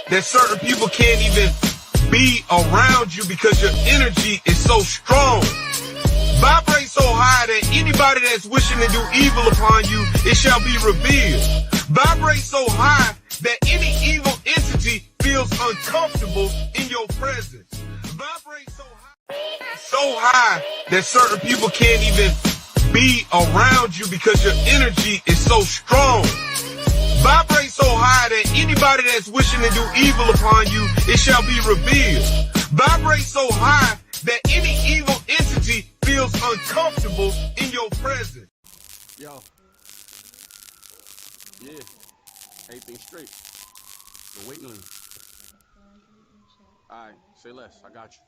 that certain people can't even be around you because your energy is so strong. Vibrate so high that anybody that's wishing to do evil upon you, it shall be revealed. Vibrate so high that any evil entity feels uncomfortable in your presence. Vibrate so high that certain people can't even be around you because your energy is so strong. Vibrate so high that anybody that's wishing to do evil upon you, it shall be revealed. Vibrate so high that any evil entity feels uncomfortable in your presence. Yo. Yeah. Everything straight. We're waiting on you. All right. Say less. I got you.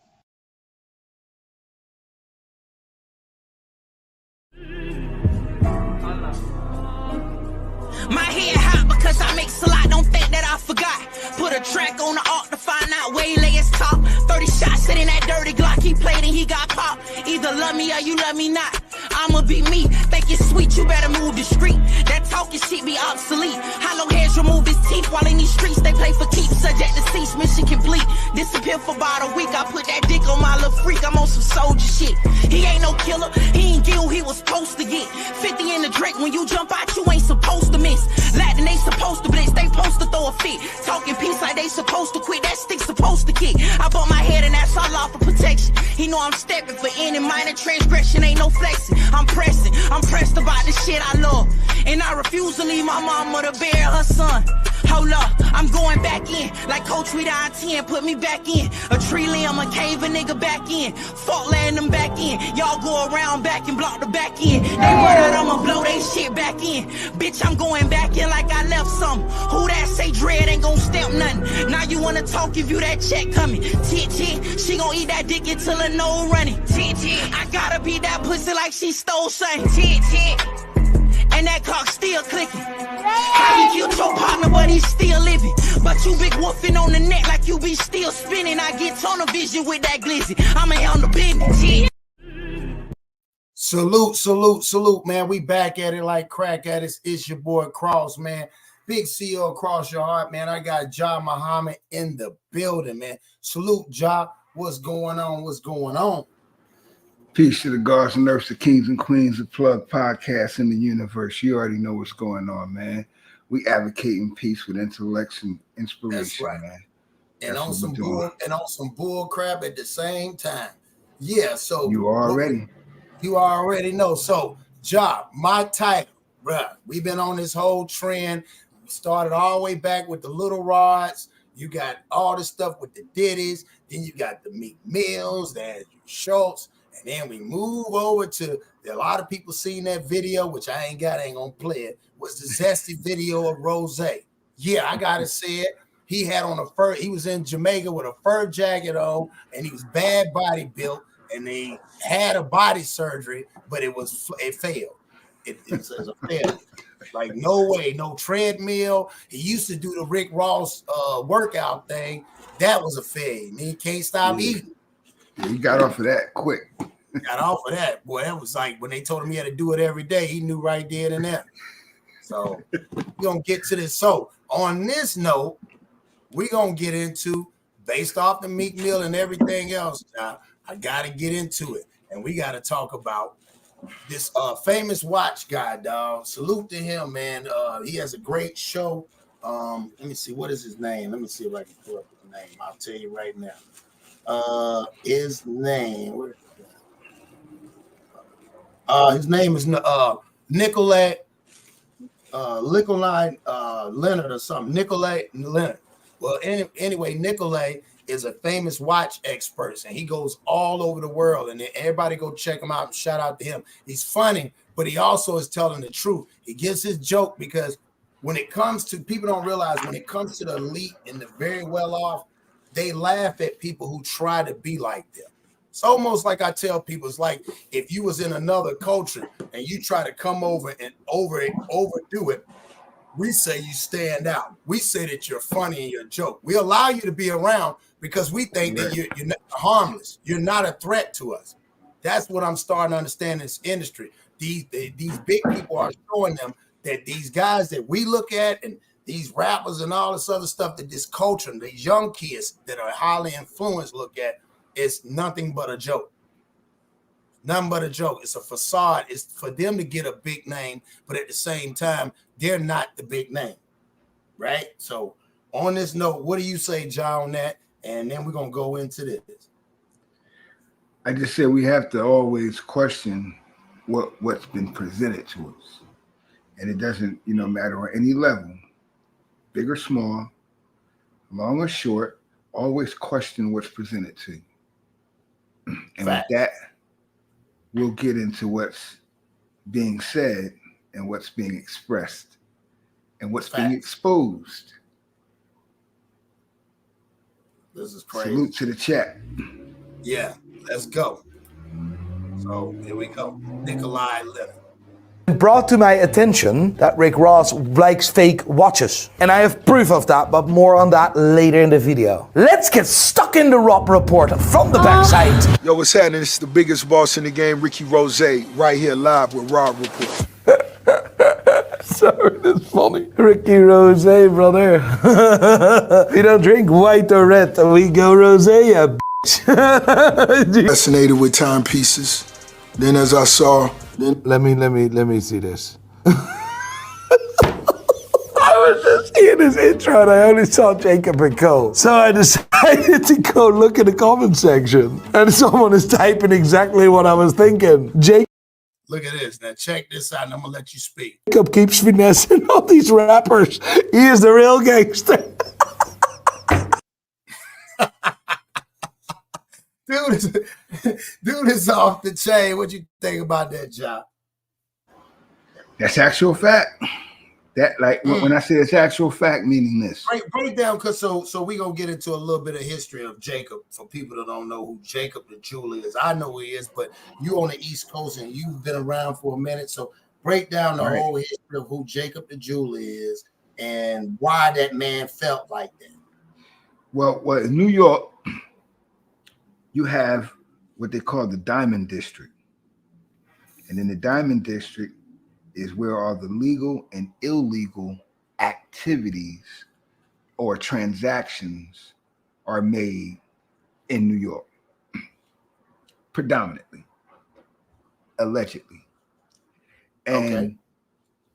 My head hot because I make a lot, don't think that I forgot. Put a track on the arc to find out where he lay his top. 30 shots sitting that dirty Glock, he played and he got popped. Either love me or you love me not. I'ma be me, think it's sweet, you better move discreet. That talking shit be obsolete. Hollow heads remove his teeth while in these streets they play for keeps. Subject to cease, mission complete. Disappear for about a week, I put that dick on my little freak. I'm on some soldier shit. He ain't no killer, he ain't get who he was supposed to get. 50 in the drink, when you jump out you ain't supposed to miss. Latin they supposed to blitz, they supposed to throw a fit. Talking peace like they supposed to quit, that stick supposed to kick. I bought my head and that's all off for protection. He know I'm stepping for any minor transgression, ain't no flexing. I'm pressed about the shit I love. And I refuse to leave my mama to bury her son. Hold up, I'm going back in. Like Coach we down 10, put me back in. A tree limb, a cave, a nigga back in. Fuck letting them back in. Y'all go around back and block the back end. They run out, I'ma blow they shit back in. Bitch, I'm going back in like I left some. Who that say dread ain't gon' stamp nothing. Now you wanna talk if you that check coming. Tit, she gon' eat that dick until her nose running. Tit, I gotta beat that pussy like she stole something. Tit. And that cock still clicking. How you killed your partner, but he's still living. But you big woofing on the neck like you be still spinning. I get tunnel vision with that glizzy. I'ma handle business. Salute, man. We back at it like crack at it. It's your boy Cross, man. Big CEO Cross Your Heart, man. I got Ja Muhammad in the building, man. Salute, Ja. What's going on? Peace to the gods and earths, the kings and queens of Plug Podcasts in the universe. You already know what's going on, man. We advocating peace with intellect and inspiration, that's right, man. And on some bull crap at the same time. Yeah, so you already know. So, Ja, my title, bruh. We've been on this whole trend. We started all the way back with the little rods. You got all the stuff with the Diddies. Then you got the Meek Mills, the Andrew Schultz. And then we move over to a lot of people seen that video, which I ain't gonna play it, was the zesty video of Rosay. Yeah, I gotta say it. He had on he was in Jamaica with a fur jacket on, and he was bad body built, and they had a body surgery, but it failed. It was a failure. Like, no way, no treadmill. He used to do the Rick Ross workout thing. That was a failure. He can't stop eating. He got off of that quick. Got off of that, boy. That was like when they told him he had to do it every day. He knew right there and there. So we're gonna get to this. So on this note, we're gonna get into, based off the Meek Mill and everything else. Now, I gotta get into it, and we gotta talk about this famous watch guy, dog. Salute to him, man. He has a great show. Let me see, what is his name? Let me see if I can pull up his name. I'll tell you right now. His name is Nicolay Leonard or something. Nicolay Leonard. Well, anyway, Nicolay is a famous watch expert, and he goes all over the world, and everybody go check him out and shout out to him. He's funny, but he also is telling the truth. He gives his joke because when it comes to, people don't realize, when it comes to the elite and the very well off, they laugh at people who try to be like them. It's almost like I tell people, it's like if you was in another culture and you try to come over and overdo it, we say you stand out. We say that you're funny and you're a joke. We allow you to be around because we think that you're not harmless. You're not a threat to us. That's what I'm starting to understand in this industry. These big people are showing them that these guys that we look at and these rappers and all this other stuff that this culture, these young kids that are highly influenced look at, is nothing but a joke. Nothing but a joke. It's a facade. It's for them to get a big name, but at the same time, they're not the big name, right? So on this note, what do you say, John, on that? And then we're going to go into this. I just said we have to always question what's been presented to us. And it doesn't, matter on any level, big or small, long or short, always question what's presented to you. And with that, we'll get into what's being said and what's being expressed and what's being exposed. This is crazy. Salute to the chat. Yeah, let's go. So here we go. Nikolai Leonard. Brought to my attention that Rick Ross likes fake watches. And I have proof of that, but more on that later in the video. Let's get stuck in the Rob report from the backside. Yo, what's happening? It's the biggest boss in the game, Rosay, right here live with Rob Report. Sorry, that's funny. Ricky Rosay, brother. We don't drink white or red, we go Rosé, yeah, bitch. Fascinated with timepieces. Then as I saw... Let me see this. I was just seeing this intro and I only saw Jacob and Co. So I decided to go look in the comment section. And someone is typing exactly what I was thinking. Look at this. Now check this out and I'm going to let you speak. Jacob keeps finessing all these rappers. He is the real gangster. Dude is off the chain. What you think about that, job? That's actual fact. That when I say it's actual fact, meaning this. Break down, because so we're gonna get into a little bit of history of Jacob for people that don't know who Jacob the Jeweler is. I know who he is, but you on the East Coast and you've been around for a minute. So break down the whole history of who Jacob the Jeweler is and why that man felt like that. Well, in New York, you have what they call the Diamond District. And in the Diamond District is where all the legal and illegal activities or transactions are made in New York. Predominantly, allegedly. And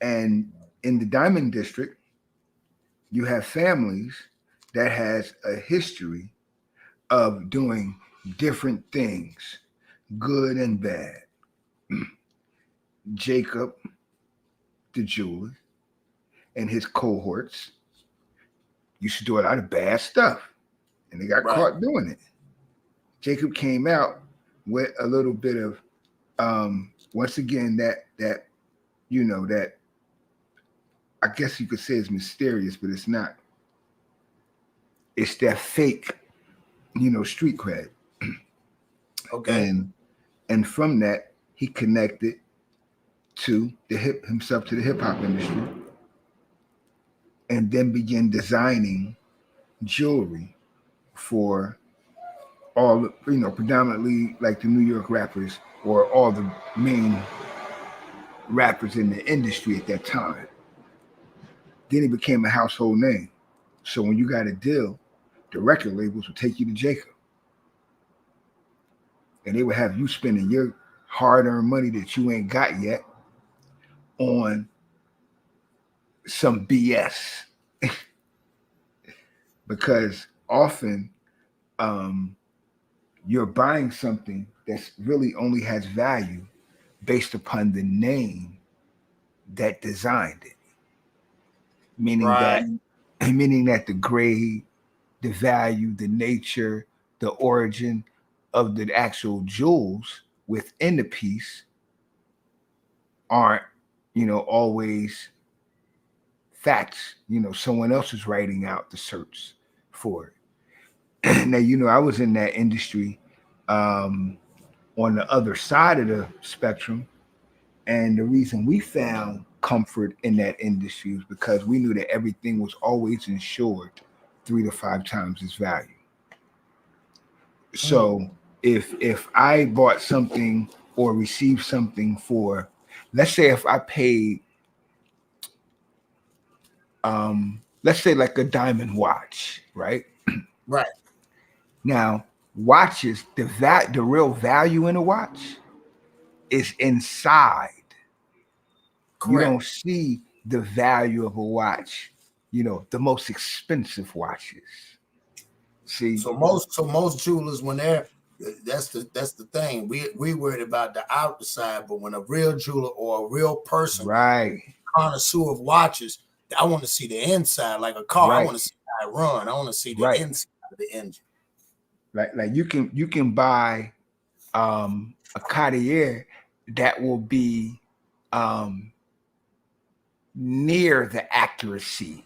in the Diamond District, you have families that has a history of doing different things, good and bad. Jacob, the jeweler, and his cohorts used to do a lot of bad stuff, and they got caught doing it. Jacob came out with a little bit of, once again, that I guess you could say is mysterious, but it's not. It's that fake, street cred. Okay. And from that, he connected to himself to the hip hop industry, and then began designing jewelry for all, predominantly like the New York rappers or all the main rappers in the industry at that time. Then he became a household name. So when you got a deal, the record labels would take you to Jacob. And they would have you spending your hard-earned money that you ain't got yet on some BS. Because often you're buying something that's really only has value based upon the name that designed it. Meaning that the grade, the value, the nature, the origin of the actual jewels within the piece aren't, always facts. Someone else is writing out the search for it. Now, I was in that industry on the other side of the spectrum. And the reason we found comfort in that industry was because we knew that everything was always insured 3 to 5 times its value. So if I bought something or received something for, let's say if I paid let's say like a diamond watch, right? Right. Now, watches, the real value in a watch is inside. You Correct. don't see the value of a watch, the most expensive watches. See, So most jewelers, when they're that's the thing. We worried about the outside, but when a real jeweler or a real person, right, connoisseur of watches, I want to see the inside, like a car. I right, want to see how it run. I want to see the right. inside of the engine. Like you can buy a Cartier that will be near the accuracy.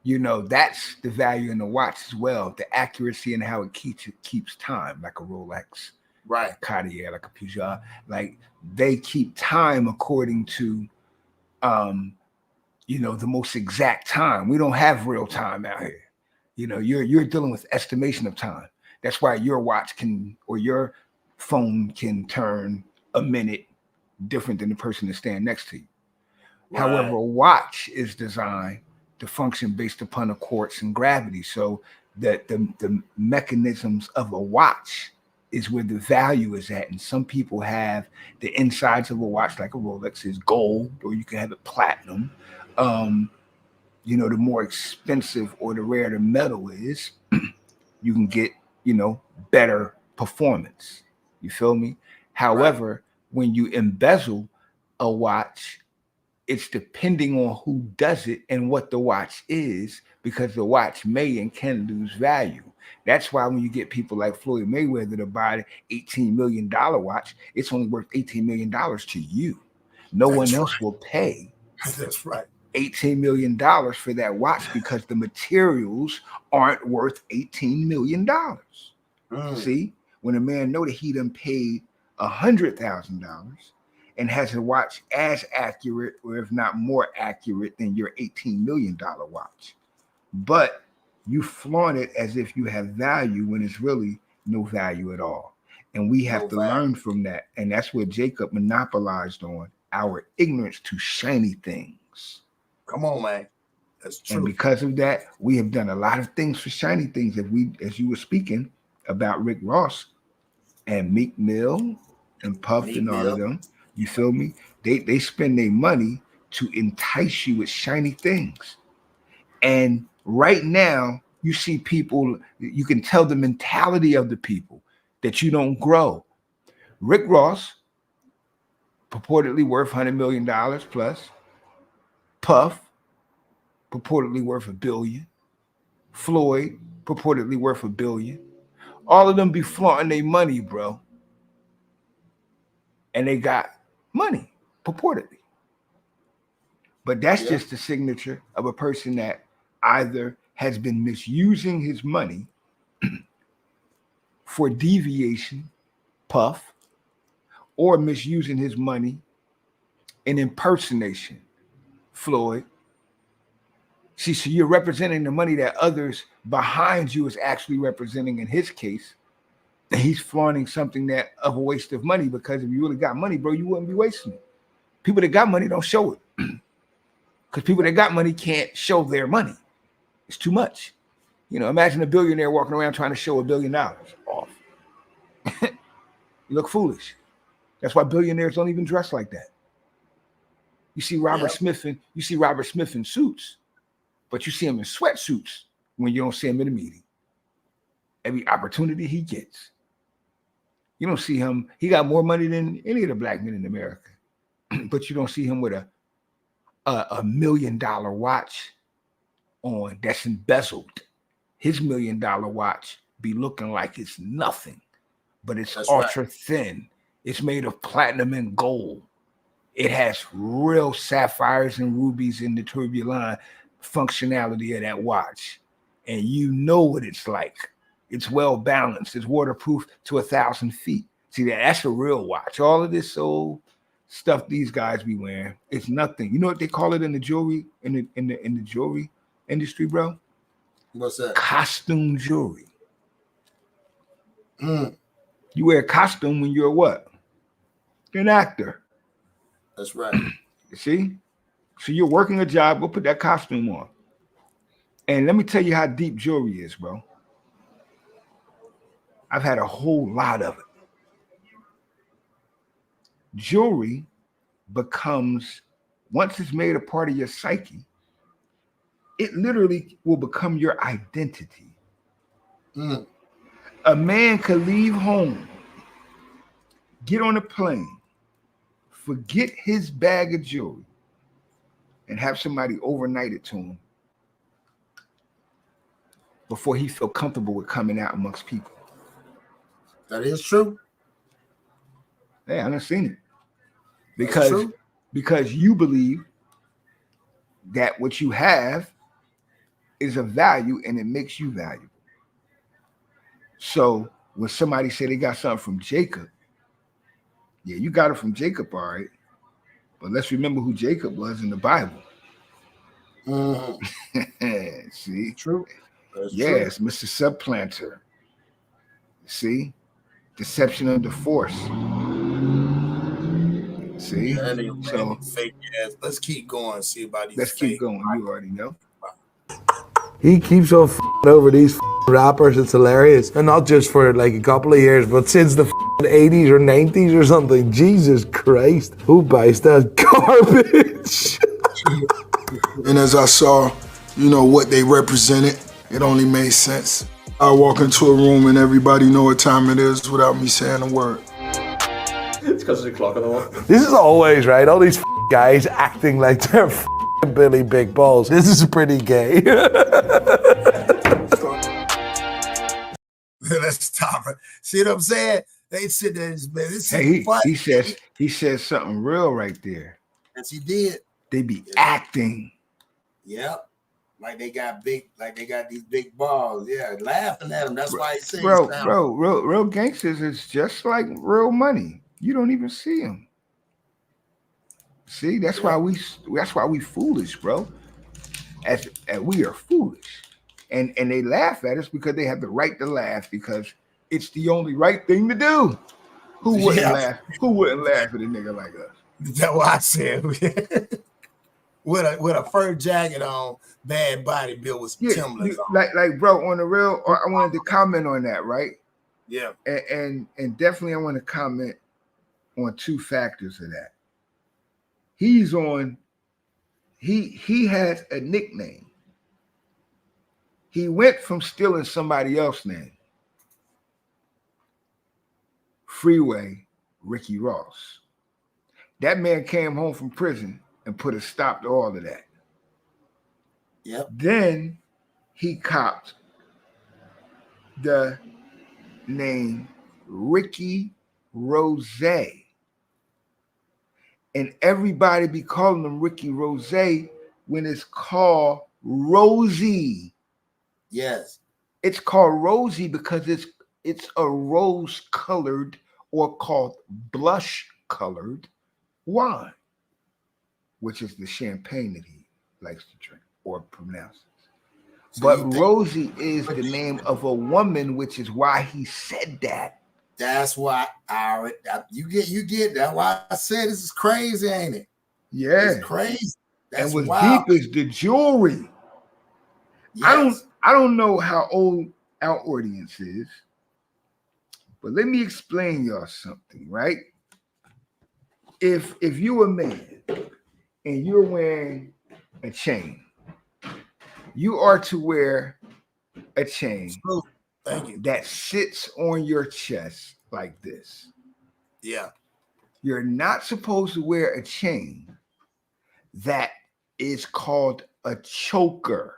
That's the value in the watch as well. The accuracy and how it keeps time, like a Rolex, Right. a Cartier, like a Peugeot. Like they keep time according to the most exact time. We don't have real time out here. You're dealing with estimation of time. That's why your watch or your phone can turn a minute different than the person that's standing next to you. Right. However, a watch is designed to function based upon the quartz and gravity. So that the mechanisms of a watch is where the value is at. And some people have the insides of a watch, like a Rolex, is gold, or you can have it platinum. The more expensive or the rarer the metal is, you can get, better performance. You feel me? However, right. When you embezzle a watch, it's depending on who does it and what the watch is, because the watch may and can lose value. That's why when you get people like Floyd Mayweather to buy an $18 million watch, it's only worth $18 million to you. No one else will pay. That's right. $18 million for that watch because the materials aren't worth $18 million. See, when a man know that he done paid $100,000 and has a watch as accurate, or if not more accurate than your $18 million watch, but you flaunt it as if you have value when it's really no value at all. And we have to learn from that. And that's what Jacob monopolized on, our ignorance to shiny things. Come on, man. That's true. And because of that, we have done a lot of things for shiny things. As you were speaking about Rick Ross and Meek Mill and Puff and all of them, you feel me? They spend their money to entice you with shiny things. And right now, you see people, you can tell the mentality of the people that you don't grow. Rick Ross, purportedly worth $100 million plus. Puff, purportedly worth $1 billion. Floyd, purportedly worth $1 billion. All of them be flaunting their money, bro. And they got money, purportedly. But that's just the signature of a person that either has been misusing his money for deviation, Puff, or misusing his money in impersonation, Floyd. See, so you're representing the money that others behind you is actually representing in his case. And he's flaunting something that of a waste of money, because if you really got money, bro, you wouldn't be wasting it. People that got money don't show it. Because people that got money can't show their money. It's too much. Imagine a billionaire walking around trying to show $1 billion off. You look foolish. That's why billionaires don't even dress like that. You see Robert Smith in suits, but you see him in sweatsuits when you don't see him in a meeting. Every opportunity he gets. You don't see him. He got more money than any of the black men in America, but you don't see him with a $1 million watch on that's embezzled. His $1 million watch be looking like it's nothing, but it's ultra thin. It's made of platinum and gold. It has real sapphires and rubies in the tourbillon functionality of that watch. And you know what it's like. It's well balanced. It's waterproof to 1,000 feet. See, that's a real watch. All of this old stuff these guys be wearing, it's nothing. You know what they call it in the jewelry in the jewelry industry, bro? What's that? Costume jewelry. You wear a costume when you're what? You're an actor. That's right. You see? So you're working a job, go put that costume on. And let me tell you how deep jewelry is, bro. I've had a whole lot of it. Jewelry becomes, once it's made a part of your psyche, it literally will become your identity. A man could leave home, get on a plane, forget his bag of jewelry, and have somebody overnight it to him before he feel comfortable with coming out amongst people. That is true. Yeah, I done seen it. Because you believe that what you have is of value and it makes you valuable. So when somebody say they got something from Jacob, yeah, you got it from Jacob, all right. But let's remember who Jacob was in the Bible. See? True. That's yes, true. Mr. Supplanter. See? Deception of the force. See? Yeah, so fake ass. Let's keep going. See about these. Let's keep going. You already know. He keeps on over these rappers. It's hilarious. And not just for like a couple of years, but since the 80s or 90s or something. Jesus Christ. Who buys that garbage? And as I saw, you know, what they represented, it only made sense. I walk into a room and everybody know what time it is without me saying a word. It's because of the clock on the wall. This is always, right? All these guys acting like they're Billy Big Balls. This is pretty gay. Let's stop it. See what I'm saying? They sit there and man, this hey, he says something real right there. Yes, he did. They be acting. Yep. Like they got these big balls. Yeah, laughing at them. That's why he says real gangsters is just like real money. You don't even see them. See, that's why we foolish, bro. As we are foolish. And they laugh at us because they have the right to laugh because it's the only right thing to do. Who wouldn't laugh? Who wouldn't laugh at a nigga like us? That's what I said. with a fur jacket on, bad body built with some Timberlands on. Like bro, on the real, I wanted to comment on that, right? Yeah. And definitely I want to comment on two factors of that. He has a nickname. He went from stealing somebody else's name. Freeway Ricky Ross. That man came home from prison and put a stop to all of that. Yep. Then he copped the name Ricky Rosay. And everybody be calling him Ricky Rosay when it's called Rosy. Yes. It's called Rosy because it's a rose-colored or called blush-colored wine, which is the champagne that he likes to drink or pronounces. So but Rosy is the name of a woman, which is why he said that. That's why you get that's why I said this is crazy, ain't it? Yeah, it's crazy. That's and what's wild. deep is the jewelry. Yes. I don't know how old our audience is, but let me explain y'all something, right? If you're a man and you're wearing a chain, you are to wear a chain that sits on your chest like this. Yeah. You're not supposed to wear a chain that is called a choker.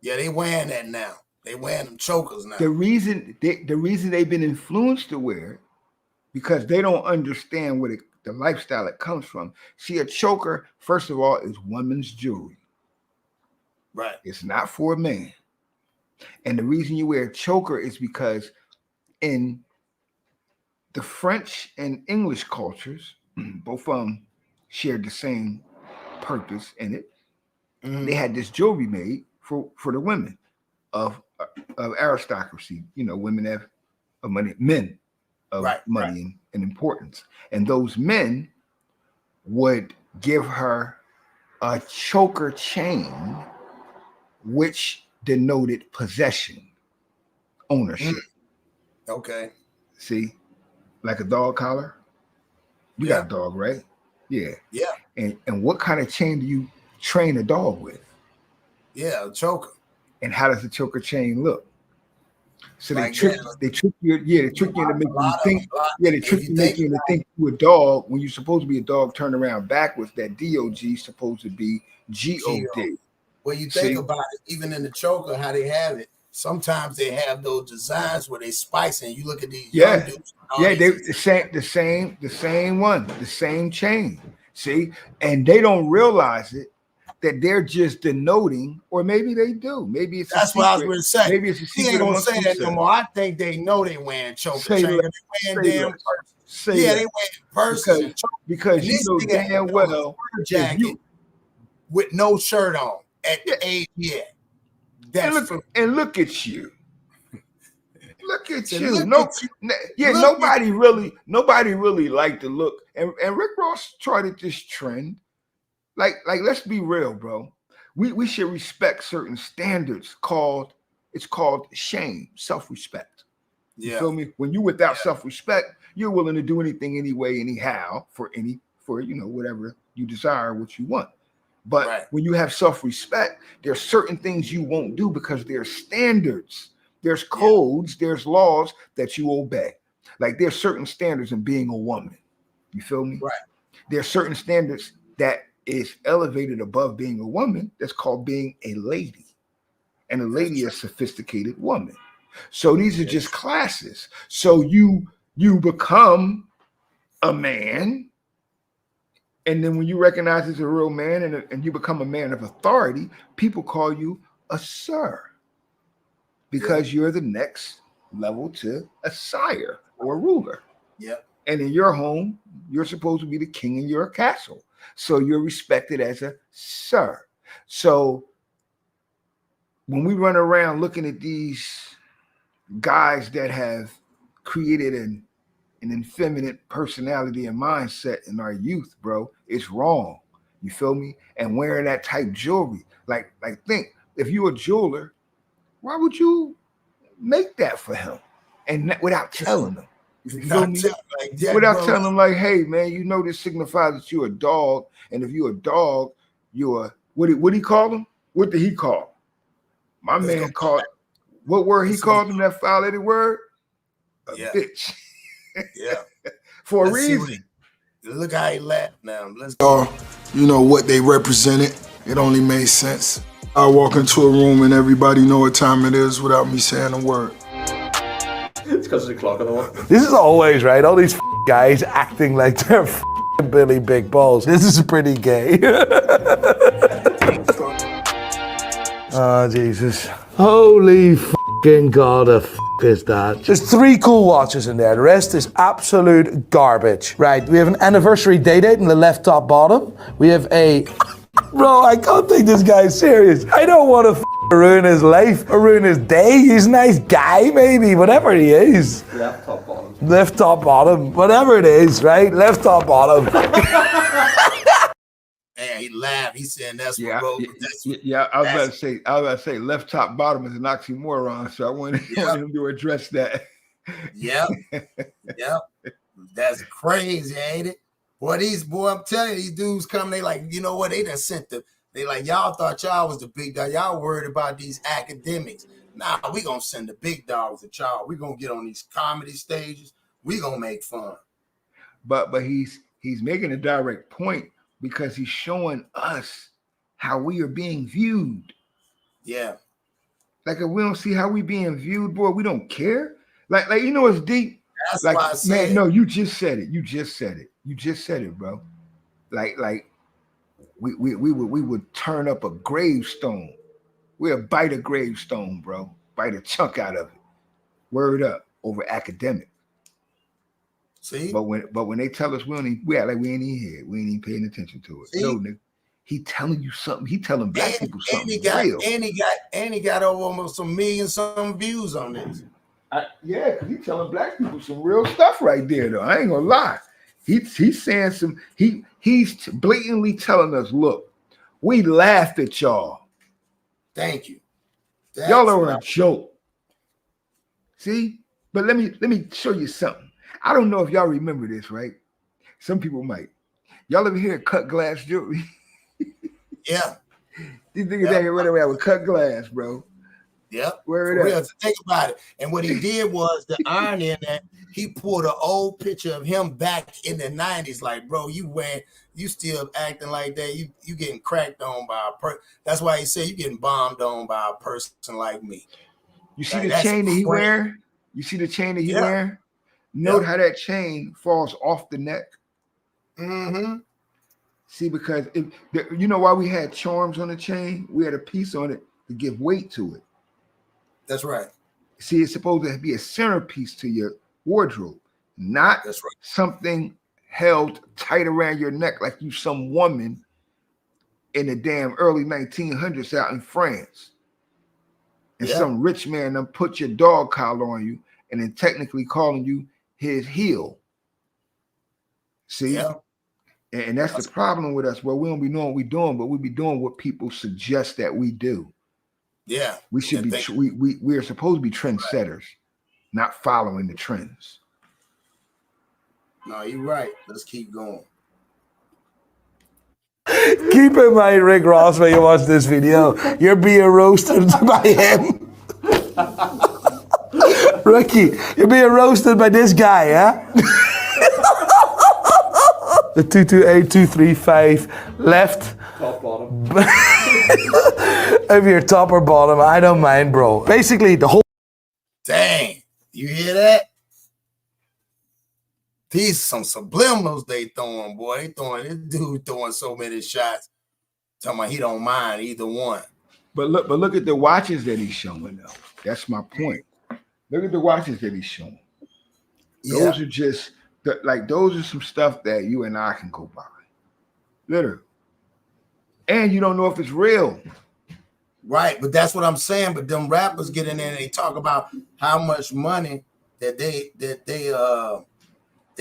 Yeah, they wearing that now. They wearing them chokers now. The reason they've been influenced to wear it because they don't understand what the lifestyle it comes from. See, a choker, first of all, is women's jewelry. Right. It's not for a man. And the reason you wear a choker is because in the French and English cultures, both of them shared the same purpose in it. Mm-hmm. They had this jewelry made for the women of aristocracy. You know, women have money, men of money and importance. And those men would give her a choker chain, which denoted possession, ownership. Okay. See, like a dog collar. You got a dog, right? Yeah. Yeah. And what kind of chain do you train a dog with? Yeah, a choker. And how does the choker chain look? So Like they trick you into making you think. Yeah, they trick you, make you to think you a dog when you're supposed to be a dog. Turn around backwards. That DOG is supposed to be GOD. Well, you think about it, even in the choker, how they have it. Sometimes they have those designs where they spicing. You look at these young dudes. Yeah, they the same one, the same chain. See, and they don't realize it that they're just denoting, or maybe they do. Maybe it's that's what I was going to say. Maybe it's a secret. He ain't gonna say that no more. I think they know they wearing choker chain. They wearing damn purses. Yeah, they wearing purses because you know damn well jacket with no shirt on at the age yet. And look at you. Look at you. Nobody really liked the look. And Rick Ross started this trend. Like, let's be real, bro. We should respect certain standards it's called shame, self-respect. You feel me? When you without self-respect, you're willing to do anything, anyway, anyhow, for whatever you desire, what you want. But when you have self-respect, there's certain things you won't do because there's standards, there's codes, there's laws that you obey. Like there's certain standards in being a woman. You feel me? Right. There's certain standards that is elevated above being a woman. That's called being a lady. And a lady is a sophisticated woman. So these are just classes. So you become a man. And then when you recognize as a real man and you become a man of authority, people call you a sir because you're the next level to a sire or a ruler. Yep. And in your home, you're supposed to be the king in your castle. So you're respected as a sir. So when we run around looking at these guys that have created an effeminate personality and mindset in our youth, bro, it's wrong. You feel me? And wearing that type jewelry, like think if you're a jeweler, why would you make that for him and without telling him? You feel me? Without telling him, like, hey man, you know this signifies that you're a dog, and if you're a dog, you're what he call him? What did he call him? My man called what word he called him? That foul-headed word? A bitch. Yeah. For a reason. Look how he laughed now. Let's go. You know what they represented. It only made sense. I walk into a room and everybody know what time it is without me saying a word. It's because of the clock on the wall. This is always right. All these guys acting like they're Billy Big Balls. This is pretty gay. Oh, Jesus. Holy fucking God, is that? There's 3 cool watches in there. The rest is absolute garbage. Right, we have an anniversary day date in the left top bottom. We have a... Bro, I can't take this guy serious. I don't want to ruin his life or ruin his day. He's a nice guy, maybe, whatever he is. Left top bottom. Left top bottom, whatever it is, right? Left top bottom. Man, he laughed. He said that's what I was about to say left top bottom is an oxymoron, so I wanted him to address that. Yep. That's crazy, ain't it? Boy, I'm telling you, these dudes come, they like, you know what? They done they like, y'all thought y'all was the big dog. Y'all worried about these academics. Nah, we gonna send the big dogs at y'all. We gonna get on these comedy stages. We gonna make fun. But he's making a direct point because he's showing us how we are being viewed. Yeah. Like if we don't see how we being viewed, boy, we don't care. Like you know it's deep. That's like, why I said. Man, no, you just said it. You just said it, bro. Like we would turn up a gravestone. We'll bite a gravestone, bro. Bite a chunk out of it. Word up over academic. See? But when they tell us we act like we ain't even here. We ain't even paying attention to it. See? No, nigga. He telling you something. He telling black people something real. And he got over almost 1 million some views on this. Yeah, because he's telling black people some real stuff right there, though. I ain't gonna lie. He's saying he's blatantly telling us, look, we laughed at y'all. Thank you. Y'all are a joke. See? But let me show you something. I don't know if y'all remember this, right? Some people might. Y'all ever hear cut glass jewelry? Yeah. These niggas out here running around with cut glass, bro. Yep. Where For it real. at? Think about it. And what he did was the irony in that he pulled an old picture of him back in the 90s. Like, bro, you still acting like that. You getting cracked on by a person. That's why he said you getting bombed on by a person like me. You see the chain that he wear? You see the chain that he wear? Note how that chain falls off the neck. Mm-hmm. See, because you know why we had charms on the chain? We had a piece on it to give weight to it. That's right. See, it's supposed to be a centerpiece to your wardrobe, not something held tight around your neck like you some woman in the damn early 1900s out in France. And some rich man done put your dog collar on you and then technically calling you his heel. See? Yeah. And that's the problem with us. Well, we don't be knowing what we're doing, but we be doing what people suggest that we do. Yeah. We should be we are supposed to be trendsetters, not following the trends. No, you're right. Let's keep going. Keep in mind, Rick Ross, when you watch this video, you're being roasted by him. Ricky, you're being roasted by this guy, yeah? The 228235 left. Top bottom. If you're top or bottom, I don't mind, bro. Basically, the whole. Dang, you hear that? These some subliminals they throwing, boy. This dude throwing so many shots. Talking about he don't mind either one. But look at the watches that he's showing though. That's my point. Look at the watches that he's showing. Those are just those are some stuff that you and I can go buy. Literally. And you don't know if it's real. Right, but that's what I'm saying. But them rappers get in there and they talk about how much money that they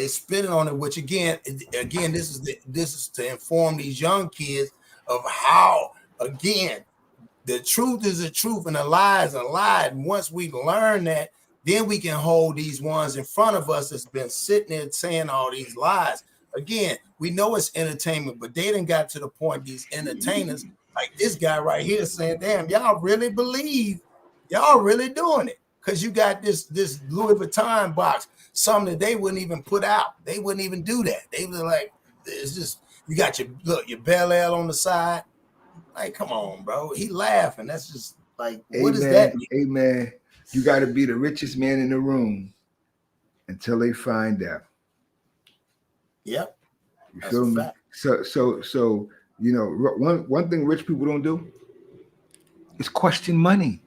spending on it. Which again, this is to inform these young kids of how, again, the truth is the truth and the lie is a lie. And once we learn that, then we can hold these ones in front of us that's been sitting there saying all these lies. Again, we know it's entertainment, but they done got to the point, these entertainers, like this guy right here saying, damn, y'all really believe, y'all really doing it. Because you got this Louis Vuitton box, something that they wouldn't even put out. They wouldn't even do that. They were like, it's just, you got your Bel Air on the side. Like, come on, bro. He laughing. That's just like, what does that mean? Amen. You got to be the richest man in the room until they find out. Yep. You feel me? So you know, one thing rich people don't do is question money,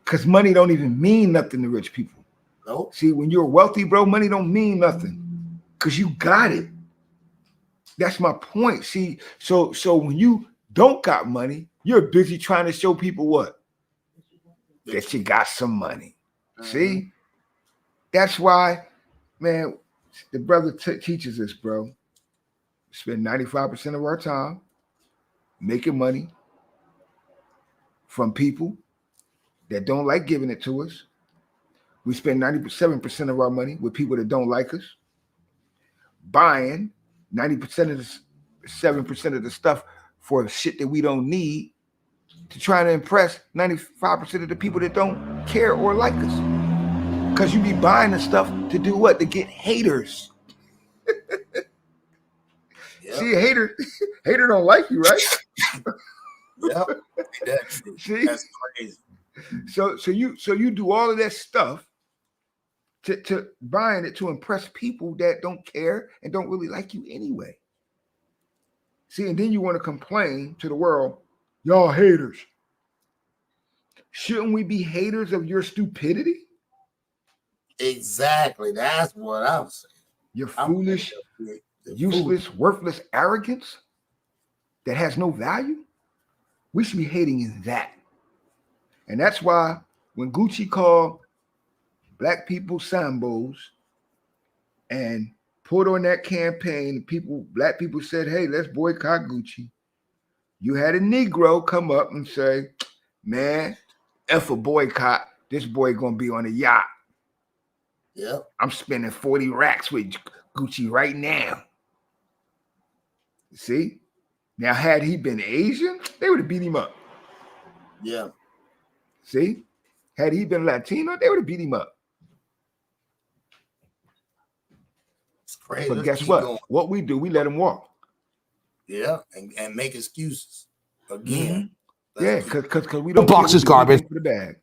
because money don't even mean nothing to rich people. Nope. See, when you're wealthy, bro, money don't mean nothing because you got it. That's my point. See, so when you don't got money, you're busy trying to show people what? That you got some money. See? That's why, man, the brother teaches us, bro. Spend 95% of our time making money from people that don't like giving it to us. We spend 97% of our money with people that don't like us. Buying 90% of the 7% of the stuff for the shit that we don't need to try to impress 95% of the people that don't care or like us. Because you be buying the stuff to do what? To get haters. Yep. See, a hater don't like you, right? Yep. That's true. See? That's crazy. So you do all of that stuff to buying it to impress people that don't care and don't really like you anyway. See, and then you want to complain to the world, y'all haters. Shouldn't we be haters of your stupidity? Exactly. That's what I'm saying. Your foolish, useless, worthless arrogance that has no value. We should be hating in that. And that's why when Gucci called black people Sambos and put on that campaign, black people said, hey, let's boycott Gucci. You had a Negro come up and say, man, If a boycott, this boy gonna be on a yacht. Yep. I'm spending 40 racks with Gucci right now. See? Now, had he been Asian, they would have beat him up. Yeah. See? Had he been Latino, they would have beat him up. It's crazy. But Let's guess keep what? going. What we do, we let him walk. Yeah, and make excuses again. Yeah, because we don't box is garbage for the bag.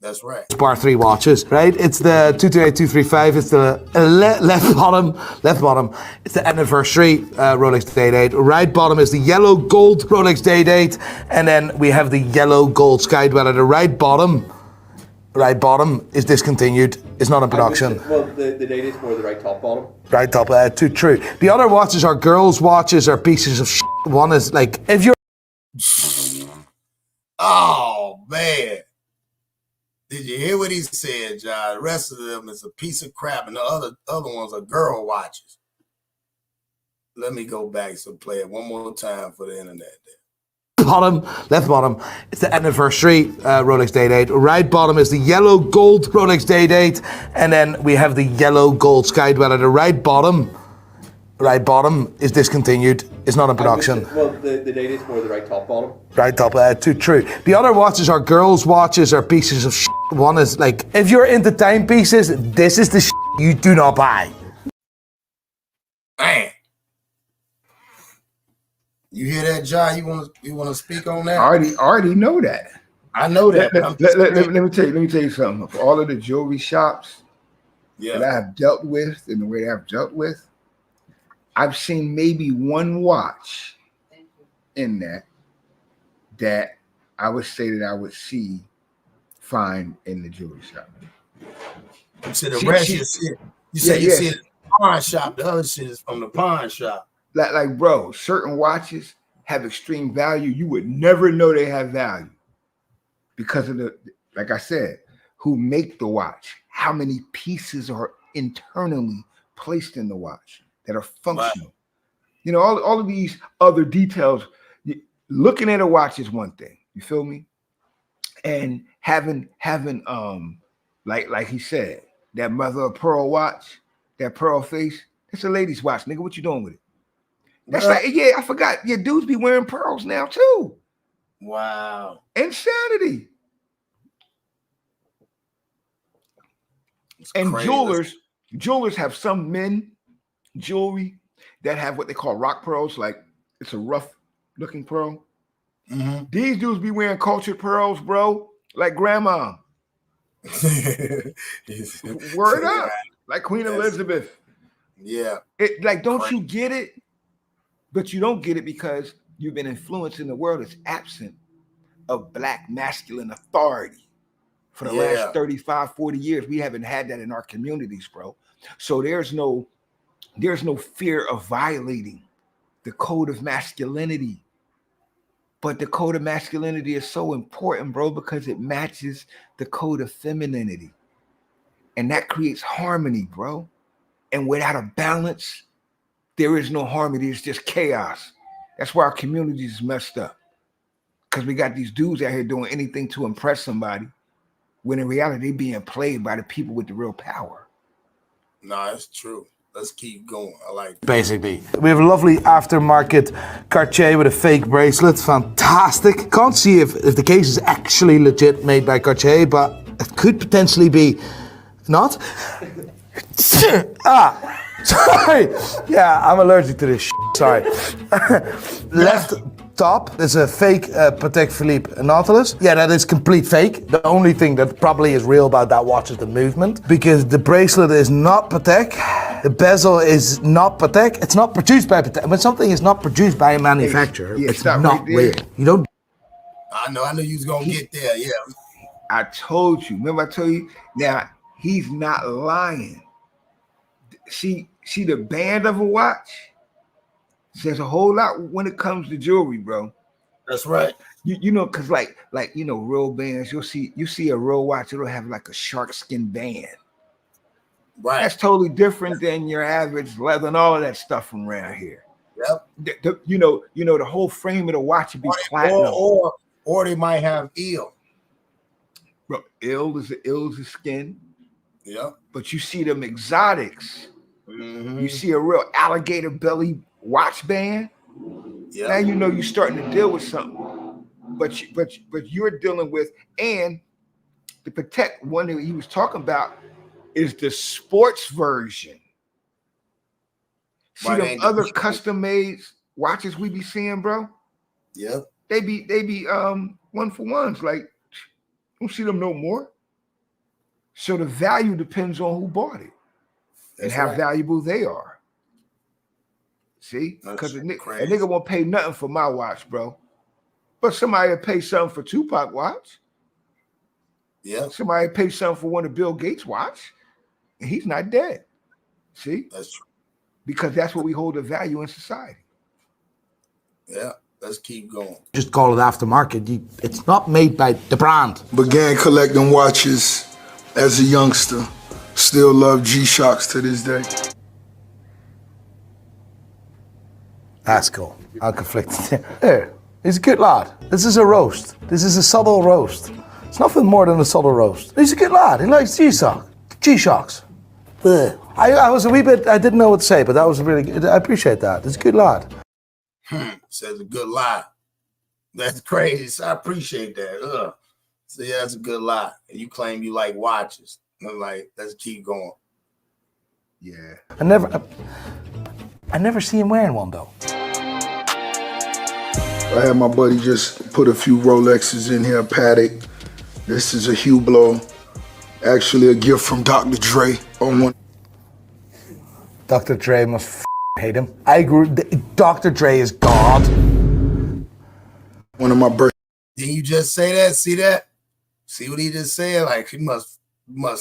That's right. Bar 3 watches, right? It's the 228235. It's the left bottom. It's the anniversary Rolex Day Date. Right bottom is the yellow gold Rolex Day Date, and then we have the yellow gold Sky Dweller. The right bottom is discontinued. It's not in production. Well, the date is for the right top bottom. Right top, too true. The other watches are girls' watches, are pieces of shit. One is like, if you're... Oh, man. Did you hear what he said, John? The rest of them is a piece of crap, and the other ones are girl watches. Let me go back and play it one more time for the internet there. Left bottom, it's the anniversary Rolex Day Date. Right bottom is the yellow gold Rolex Day Date, and then we have the yellow gold Sky Dweller. The right bottom is discontinued. It's not in production. Well, the date is for the right top bottom. Right top, too true. The other watches are girls' watches, are pieces of shit. One is like, if you're into timepieces, this is the shit you do not buy. Man. You hear that, John? You want to speak on that? I already know that. I know that. Let me tell you something. For all of the jewelry shops that I have dealt with and the way I've dealt with, I've seen maybe one watch in that I would say that I would find in the jewelry shop. So the rest you see it in the pawn shop. The other shit is from the pawn shop. Like, bro, certain watches have extreme value. You would never know they have value because of like I said, who make the watch, how many pieces are internally placed in the watch that are functional. Wow. You know, all of these other details. Looking at a watch is one thing. You feel me? And having like he said, that mother of pearl watch, that pearl face, it's a lady's watch, nigga. What you doing with it? That's like, yeah, I forgot. Yeah, dudes be wearing pearls now too. Wow. Insanity. And crazy. Jewelers have some men jewelry that have what they call rock pearls, like it's a rough looking pearl. Mm-hmm. These dudes be wearing cultured pearls, bro, like grandma. Word up, like Queen Elizabeth. Yeah. It like, don't you get it? But you don't get it because you've been influenced in the world that's absent of black masculine authority for the last 35, 40 years. We haven't had that in our communities, bro. So there's no fear of violating the code of masculinity. But the code of masculinity is so important, bro, because it matches the code of femininity. And that creates harmony, bro. And without a balance, there is no harmony. It's just chaos. That's why our community is messed up. Because we got these dudes out here doing anything to impress somebody, when in reality, they're being played by the people with the real power. No, it's true. Let's keep going. I like that. Basically. We have a lovely aftermarket Cartier with a fake bracelet. Fantastic. Can't see if the case is actually legit made by Cartier, but it could potentially be not. Sorry. Yeah, I'm allergic to this shit. Sorry. Left top is a fake Patek Philippe Nautilus. Yeah, that is complete fake. The only thing that probably is real about that watch is the movement, because the bracelet is not Patek. The bezel is not Patek. It's not produced by Patek. When something is not produced by a manufacturer, it's not real. You don't. I knew you was gonna get there. Yeah. I told you. Remember I told you? Now, he's not lying. See the band of a watch says a whole lot when it comes to jewelry, bro. That's right. You know, because like real bands, you see a real watch, it'll have like a shark skin band. Right. That's totally different than your average leather and all of that stuff from around here. Yep. You know, the whole frame of the watch would be platinum. Or they might have eel. Bro, ill is the skin. Yeah. But you see them exotics. Mm-hmm. You see a real alligator belly watch band. Yeah. Now you know you're starting to deal with something. But you're dealing with, and the protect one that he was talking about is the sports version. See them other custom made watches we be seeing, bro? Yeah. They be one for ones. Like, don't see them no more. So the value depends on who bought it. And how valuable they are. See? Because a nigga won't pay nothing for my watch, bro. But somebody will pay something for Tupac watch. Yeah. Somebody pay something for one of Bill Gates watch. And he's not dead. See? That's true. Because that's what we hold a value in society. Yeah. Let's keep going. Just call it aftermarket. It's not made by the brand. Began collecting watches as a youngster. Still love G-Shocks to this day. That's cool. I'm conflicted. There. He's a good lad. This is a roast. This is a subtle roast. It's nothing more than a subtle roast. He's a good lad. He likes G-Shocks. I was a wee bit, I didn't know what to say, but that was really good. I appreciate that. He's a good lad. Says a good lie. That's crazy. So I appreciate that. So yeah, that's a good lie. And you claim you like watches. I'm like, let's keep going. Yeah. I never see him wearing one though. I had my buddy just put a few Rolexes in here, Patek. This is a Hublot. Actually a gift from Dr. Dre on one. Dr. Dre must hate him. Dr. Dre is God. One of my birthdays. Didn't you just say that? See that? See what he just said? Like he must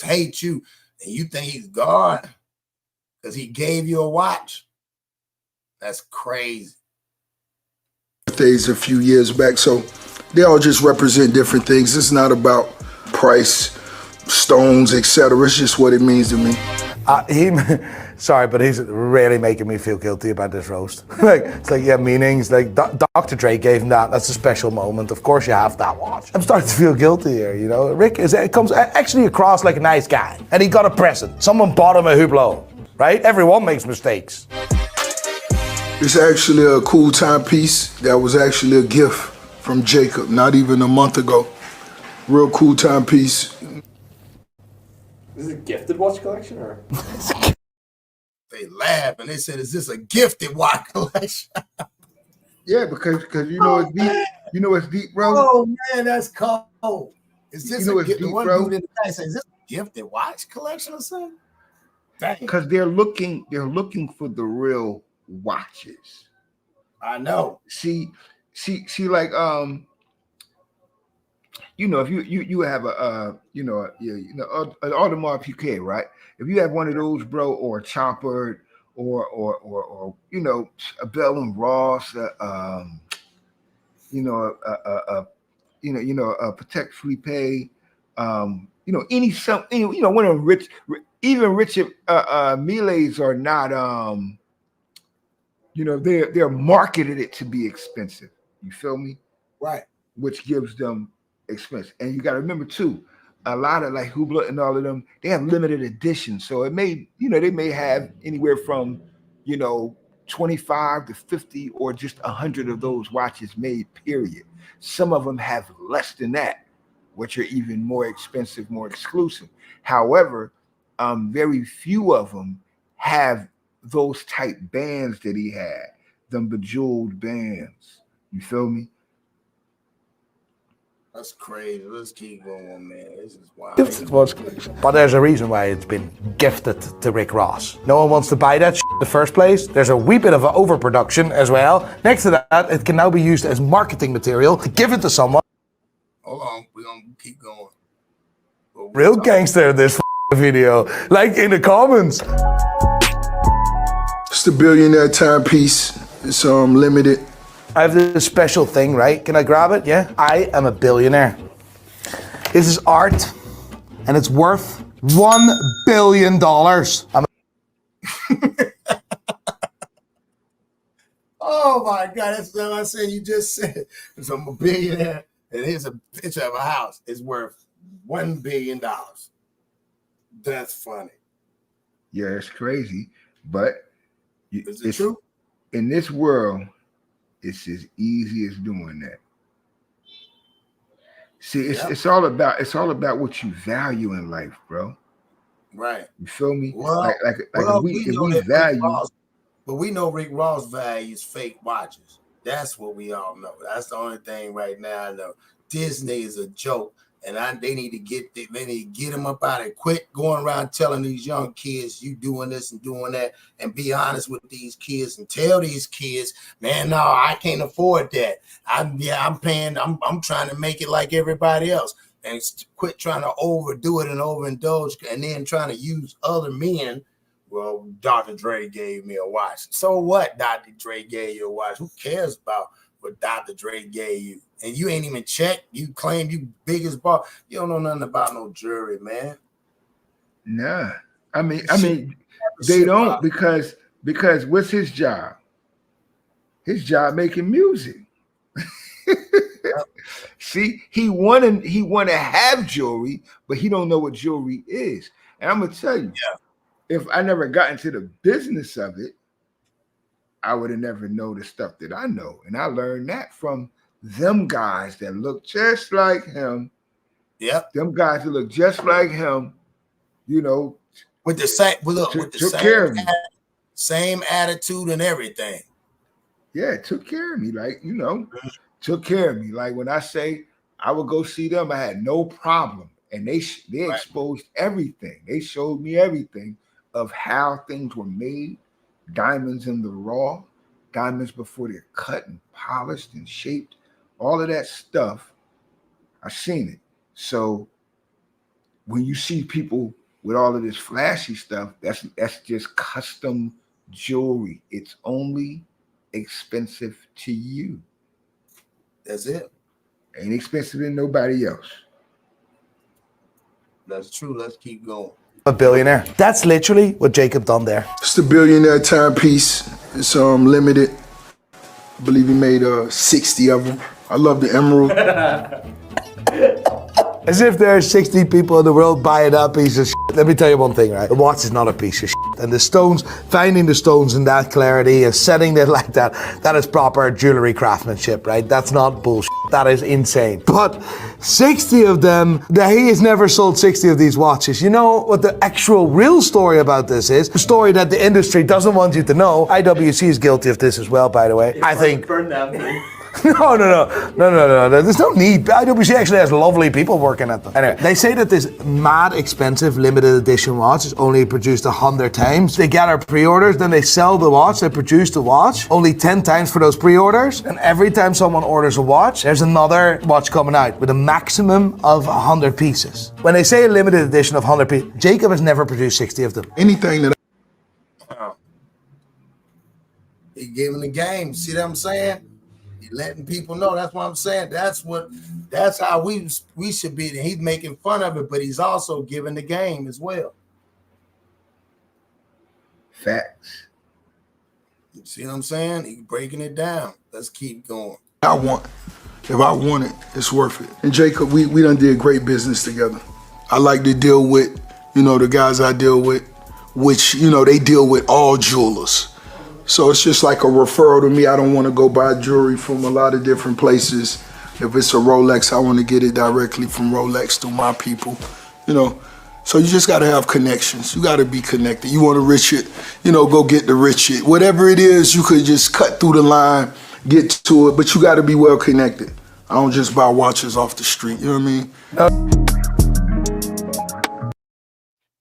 hate you. And you think he's God because he gave you a watch. That's crazy. Birthdays a few years back, so they all just represent different things. It's not about price, stones, etc. It's just what it means to me. Sorry, but he's really making me feel guilty about this roast. It's like, yeah, meanings. Like Dr. Dre gave him that. That's a special moment. Of course, you have that watch. I'm starting to feel guilty here. You know, Rick comes actually across like a nice guy, and he got a present. Someone bought him a Hublot, right? Everyone makes mistakes. It's actually a cool timepiece that was actually a gift from Jacob, not even a month ago. Real cool timepiece. Is it a gifted watch collection or? They laugh and they said, "Is this a gifted watch collection?" Yeah, because you know it's deep. You know it's deep, bro. Oh man, that's cold. Is this a gift, one bro? dude in the guy said, "Is this a gifted watch collection or something?" Because they're looking for the real watches. I know. See, like you know, if you have an Audemars Piguet, right? If you have one of those, bro, or a Chopper, or you know, a Bell and Ross, a Patek Philippe, one of them even Richard Miles are not they're marketed it to be expensive. You feel me? Right. Which gives them expense. And you got to remember too, a lot of like Hublot and all of them, they have limited editions. So it may, they may have anywhere from, 25 to 50 or just 100 of those watches made, period. Some of them have less than that, which are even more expensive, more exclusive. However, very few of them have those type bands that he had, them bejeweled bands. You feel me? That's crazy. Let's keep going, man. This is wild. Gifted watch collection. But there's a reason why it's been gifted to Rick Ross. No one wants to buy that in the first place. There's a wee bit of an overproduction as well. Next to that, it can now be used as marketing material to give it to someone. Hold on. We're going to keep going. Real gangster in this video. Like in the comments. It's the billionaire timepiece. It's limited. I have this special thing, right? Can I grab it? Yeah. I am a billionaire. This is art, and it's worth $1 billion. Oh my God, that's what I said. You just said. So I'm a billionaire, and here's a picture of a house. It's worth $1 billion. That's funny. Yeah, it's crazy. But Is it true? In this world, it's as easy as doing that. See, it's all about what you value in life, bro. Right. You feel me? Well, like well, if we value, but we know Rick Ross values fake watches. That's what we all know. That's the only thing right now I know. Disney is a joke, and they need to get them up out and quit going around telling these young kids you doing this and doing that, and be honest with these kids and tell these kids, man, no, I can't afford that. I'm trying to make it like everybody else, and quit trying to overdo it and overindulge, and then trying to use other men. Well, Dr. Dre gave me a watch. So what? Dr. Dre gave you a watch. Who cares about what Dr. Dre gave you? And you ain't even checked. You claim you biggest boss. You don't know nothing about no jewelry, man. Nah. I mean, they don't because what's his job? His job making music. See, he wanna have jewelry, but he don't know what jewelry is. And I'm gonna tell you, if I never got into the business of it, I would have never known the stuff that I know. And I learned that from them guys that look just like him. Yep. Them guys that look just like him, you know. With the same, same attitude and everything. Yeah, it took care of me. Like, you know, took care of me. Like when I say I would go see them, I had no problem. And they exposed everything. They showed me everything of how things were made, diamonds in the raw, diamonds before they're cut and polished and shaped, all of that stuff. I've seen it. So when you see people with all of this flashy stuff, that's just custom jewelry. It's only expensive to you. That's it. Ain't expensive to nobody else. That's true. Let's keep going. A billionaire. That's literally what Jacob done there. It's the billionaire timepiece. It's limited. I believe he made 60 of them. I love the emerald. As if there are 60 people in the world buying that piece of shit. Let me tell you one thing, right? The watch is not a piece of shit. And the stones, finding the stones in that clarity and setting it like that, that is proper jewelry craftsmanship, right? That's not bullshit. That is insane. But 60 of them, he has never sold 60 of these watches. You know what the actual real story about this is? The story that the industry doesn't want you to know. IWC is guilty of this as well, by the way. I think. Burn them. No. There's no need. IWC actually has lovely people working at them. Anyway, they say that this mad expensive limited edition watch is only produced 100 times. They gather pre-orders, then they sell the watch, they produce the watch, only 10 times for those pre-orders. And every time someone orders a watch, there's another watch coming out with a maximum of 100 pieces. When they say a limited edition of 100 pieces, Jacob has never produced 60 of them. Anything that He giving the game. See what I'm saying? He letting people know. That's what I'm saying. That's how we should be. He's making fun of it, but he's also giving the game as well. Facts. You see what I'm saying? He's breaking it down. Let's keep going. I want. If I want it, it's worth it. And Jacob, we done did great business together. I like to deal with, the guys I deal with, which, they deal with all jewelers. So it's just like a referral to me. I don't want to go buy jewelry from a lot of different places. If it's a Rolex, I want to get it directly from Rolex through my people, So you just got to have connections. You got to be connected. You want to rich it, go get the rich it. Whatever it is, you could just cut through the line, get to it, but you got to be well connected. I don't just buy watches off the street, you know what I mean?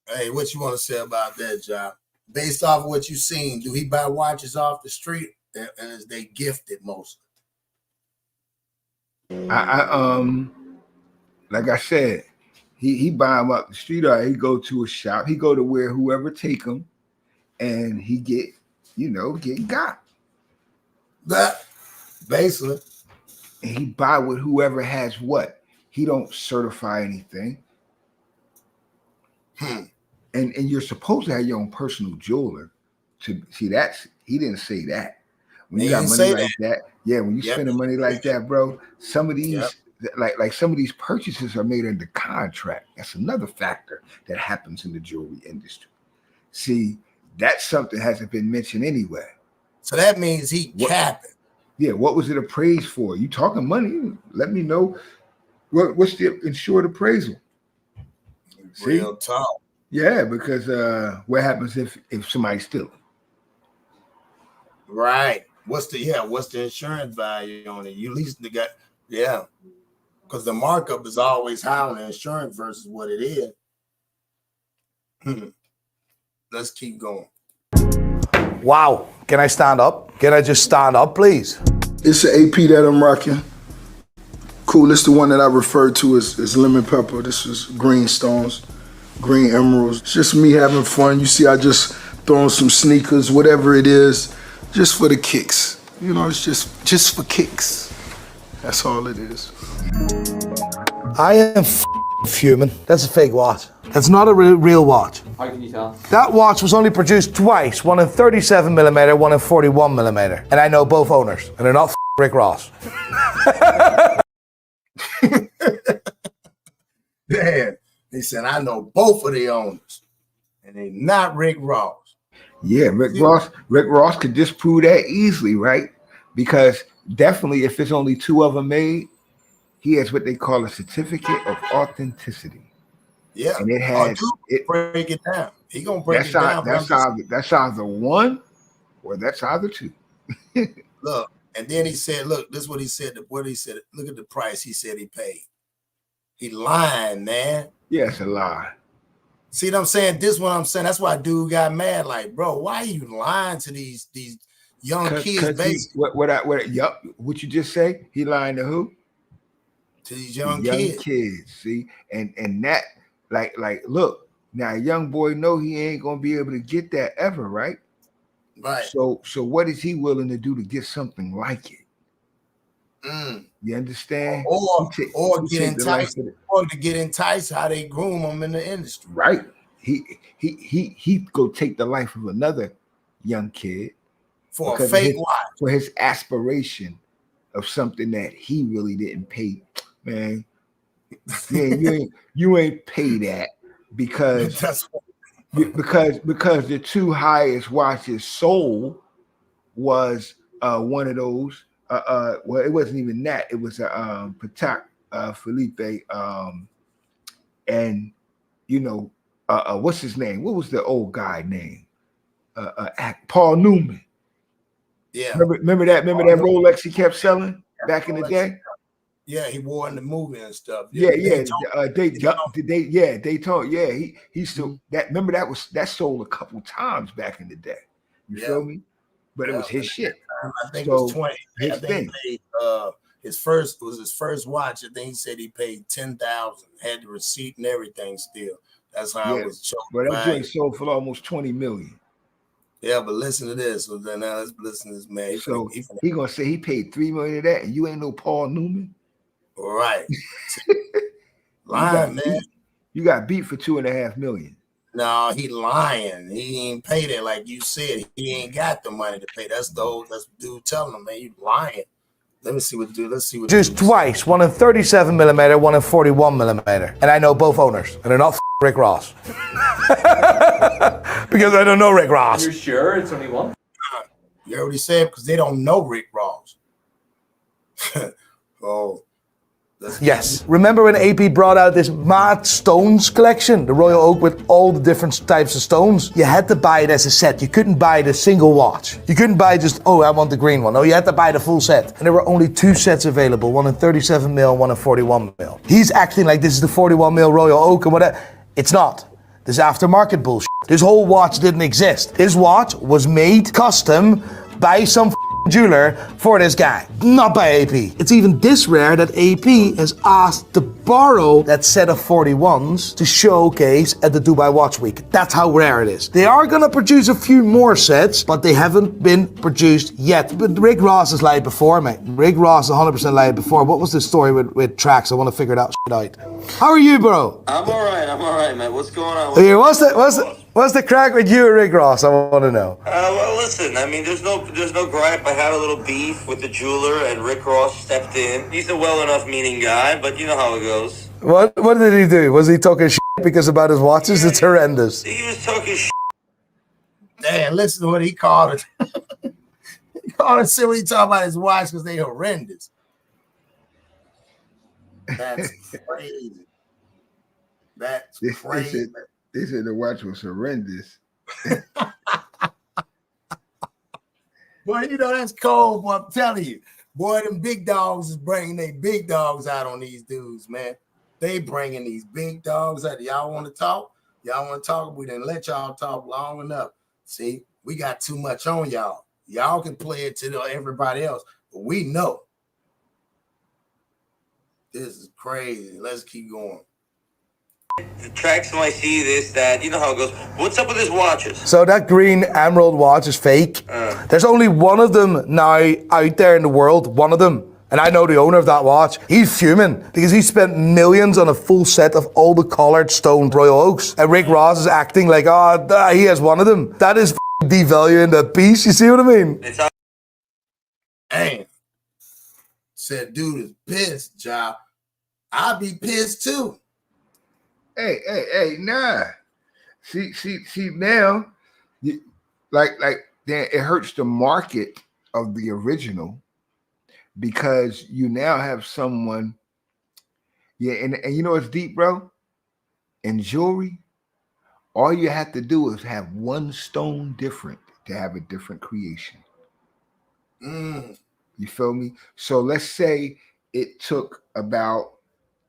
Hey, what you want to say about that, Job? Based off of what you've seen, do he buy watches off the street, and is they gifted mostly? Like I said, he buy them up the street, or he go to a shop. He go to where whoever take him, and he get got. That basically. And he buy with whoever has what. He don't certify anything. And you're supposed to have your own personal jeweler. To see that, he didn't say that. When you got money like that, when you spending money like that, bro, some of these like some of these purchases are made under contract. That's another factor that happens in the jewelry industry. See, that's something that hasn't been mentioned anywhere. So that means he capping. Yeah, what was it appraised for? You talking money? Let me know. What's the insured appraisal? Real talk. Yeah, because what happens if somebody's stealing? Right. What's the insurance value on it? You at least got because the markup is always high on the insurance versus what it is. Let's keep going. Wow. Can I stand up? Can I just stand up, please? It's an AP that I'm rocking. Cool. This is the one that I referred to as lemon pepper. This is green stones, green emeralds. It's just me having fun. You see, I just throwing some sneakers, whatever it is, just for the kicks. You know, it's just for kicks. That's all it is. I am fuming. That's a fake watch. That's not a real watch. How can you tell? That watch was only produced twice, one in 37mm, one in 41mm. And I know both owners, and they're not Rick Ross. Damn. He said, I know both of the owners, and they're not Rick Ross. Yeah, Rick Ross could disprove that easily, right? Because definitely if there's only 2 of them made, he has what they call a certificate of authenticity. Yeah, and it has break it down. He gonna break it down. That's either 1 or that's either 2. Look, and then he said, "Look, this is what he said. What he said. Look at the price he said he paid. He lying, man. Yeah, it's a lie. See what I'm saying? This is what I'm saying. That's why dude got mad. Like, bro, why are you lying to these young kids? Basically, what you just say? He lying to who? To these young kids. See, and that. Like, look, now a young boy know he ain't gonna be able to get that ever, right? Right. So what is he willing to do to get something like it? You understand? Or to get enticed how they groom them in the industry. Right. He go take the life of another young kid for a fake watch. For his aspiration of something that he really didn't pay, man. Yeah, you ain't pay that because the 2 highest watches sold was one of those. Well, it wasn't even that. It was a Patek Philippe, and you know, what's his name? What was the old guy name? Paul Newman. Yeah. Remember that Rolex he kept selling back in the day. Yeah, he wore in the movie and stuff. They told. Yeah, he still that. Remember that sold a couple times back in the day. You feel me? But it was his shit. I think it was 20. I think he paid, his first watch. I think he said he paid 10,000. Had the receipt and everything still. That's how it was chosen. But that joint sold for almost 20 million. Yeah, but listen to this. So then now let's listen to this man. So he gonna say he paid $3 million of that, and you ain't no Paul Newman. All right. Lying, man. You got beat for $2.5 million. No, he lying. He ain't paid it like you said. He ain't got the money to pay. That's the dude telling him, man, you lying. Let me see what dude. Let's see what. Just twice, one in 37mm, one in 41mm, and I know both owners, and they're not Rick Ross. Because I don't know Rick Ross. You're sure it's only 1? You already said because they don't know Rick Ross. Oh. Yes. Remember when AP brought out this mad stones collection, the Royal Oak with all the different types of stones? You had to buy it as a set. You couldn't buy the single watch. You couldn't buy just, oh, I want the green one. No, you had to buy the full set. And there were only 2 sets available, one in 37mm, one in 41mm. He's acting like this is the 41mm Royal Oak and whatever. It's not. This aftermarket bullshit. This whole watch didn't exist. This watch was made custom by some jeweler for this guy, not by AP. It's even this rare that AP has asked to borrow that set of 41s to showcase at the Dubai Watch Week. That's how rare it is. They are gonna produce a few more sets, but they haven't been produced yet. But Rick Ross has lied before, mate. Rick Ross 100% lied before. What was the story with tracks? I want to figure that shit out. How are you, bro? I'm all right, mate. What's going on? Here, what's the What's the crack with you, Rick Ross? I want to know. Well, listen. I mean, there's no gripe. I had a little beef with the jeweler, and Rick Ross stepped in. He's a well enough meaning guy, but you know how it goes. What did he do? Was he talking shit because about his watches? It's horrendous. He was talking shit. Damn, listen to what he called it. He called it silly talking about his watch because they horrendous. That's crazy. That's crazy. They said the watch was horrendous. Boy, you know that's cold, boy. I'm telling you. Boy, them big dogs is bringing their big dogs out on these dudes, man. They bringing these big dogs out. Y'all want to talk? Y'all want to talk? We didn't let y'all talk long enough. See, we got too much on y'all. Y'all can play it to everybody else, but we know. This is crazy. Let's keep going. The tracks when I see this, that, you know how it goes. What's up with his watches? So that green emerald watch is fake. There's only one of them now out there in the world, one of them. And I know the owner of that watch. He's fuming because he spent millions on a full set of all the collared stone Royal Oaks. And Rick Ross is acting like, oh, he has one of them. That is devaluing the piece. You see what I mean? Damn. Said dude is pissed, Job. I'd be pissed too. Hey, nah. See, now, like, then it hurts the market of the original because you now have someone, and you know what's deep, bro? In jewelry, all you have to do is have one stone different to have a different creation. You feel me? So let's say it took about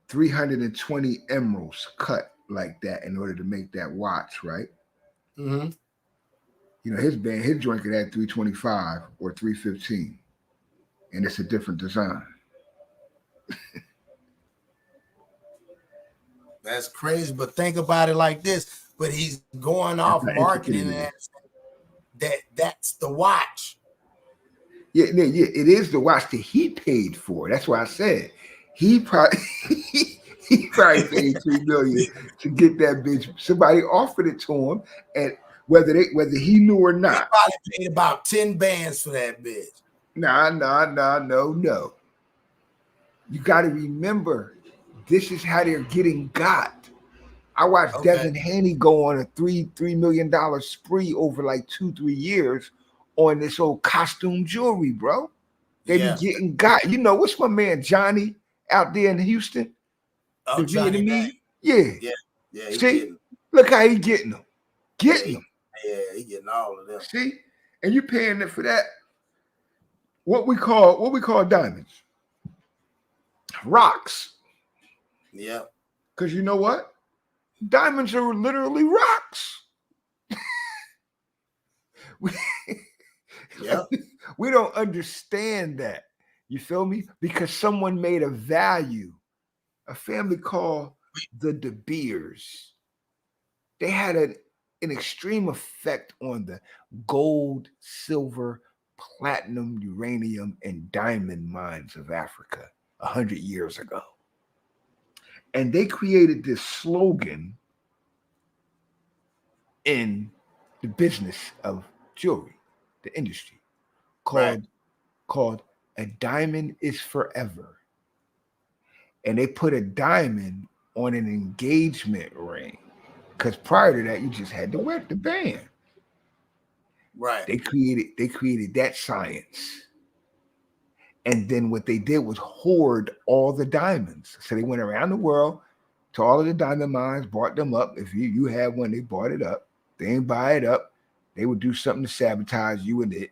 320 emeralds cut like that in order to make that watch, right? Mm-hmm. You know, his joint could have 325 or 315, and it's a different design. That's crazy, but think about it like this. But he's going off marketing that's the watch. Yeah, it is the watch that he paid for. That's why I said he probably he probably paid $3 million to get that bitch. Somebody offered it to him, and whether he knew or not. He probably paid about 10 bands for that bitch. No. You got to remember, this is how they're getting got. I watched Devin Haney go on a $3 million spree over like 2-3 years on this old costume jewelry, bro. They be getting got. You know, what's my man Johnny out there in Houston? Oh, the Johnny Vietnamese? Yeah. See, look how he getting them. Yeah, he getting all of them. See, and you paying it for that. What we call diamonds, rocks. Yeah. Because you know what? Diamonds are literally rocks. We don't understand that. You feel me? Because someone made a value. A family called the De Beers. They had an extreme effect on the gold, silver, platinum, uranium, and diamond mines of Africa 100 years ago. And they created this slogan in the business of jewelry, the industry, called "A Diamond is Forever." And they put a diamond on an engagement ring, because prior to that, you just had to wear the band. Right. They created that science. And then what they did was hoard all the diamonds. So they went around the world to all of the diamond mines, bought them up. If you had one, they bought it up. They didn't buy it up. They would do something to sabotage you and it.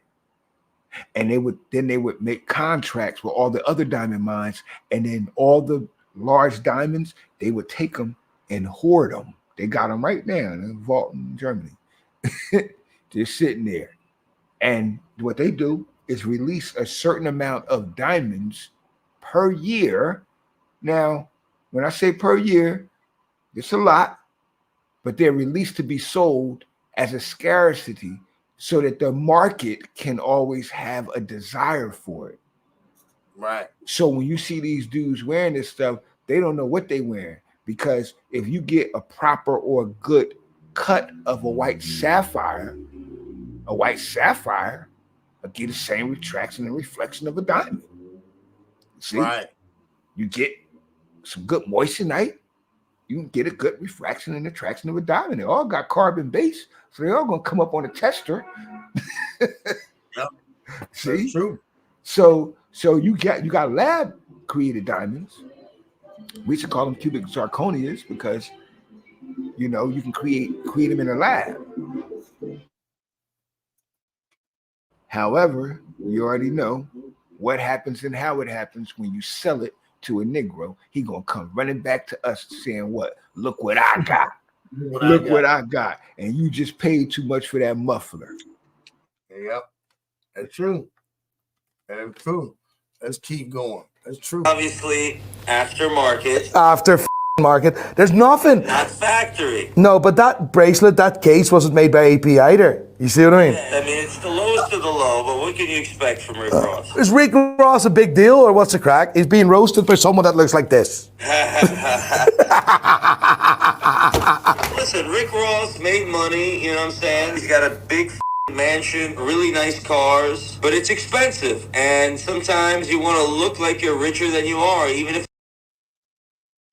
And they would make contracts with all the other diamond mines, and then all the large diamonds, they would take them and hoard them. They got them right now in a vault in Germany, just sitting there. And what they do is release a certain amount of diamonds per year. Now, when I say per year, it's a lot, but they're released to be sold as a scarcity, so that the market can always have a desire for it. Right. So when you see these dudes wearing this stuff, they don't know what they wearing, because if you get a proper or good cut of a white sapphire will get the same retraction and reflection of a diamond. See, Right. you get some good moissanite, you can get a good refraction and attraction of a diamond. They all got carbon base, so they're all gonna come up on a tester. Yep. See, That's true. so you got lab created diamonds. We should call them cubic zirconias because you know you can create them in a lab. However, you already know what happens and how it happens when you sell it to a Negro. He gonna come running back to us saying, "What? Look what I got! Look what I got!" And you just paid too much for that muffler. Yep, that's true. That's true. Let's keep going. That's true. Obviously, aftermarket. Market. There's nothing. Not factory. No, but that bracelet, that case wasn't made by AP either. You see what I mean? I mean, it's the lowest of the low, but what can you expect from Rick Ross? Is Rick Ross a big deal or what's the crack? He's being roasted by someone that looks like this. Listen, Rick Ross made money, you know what I'm saying? He's got a big mansion, really nice cars, but it's expensive. And sometimes you want to look like you're richer than you are, even if...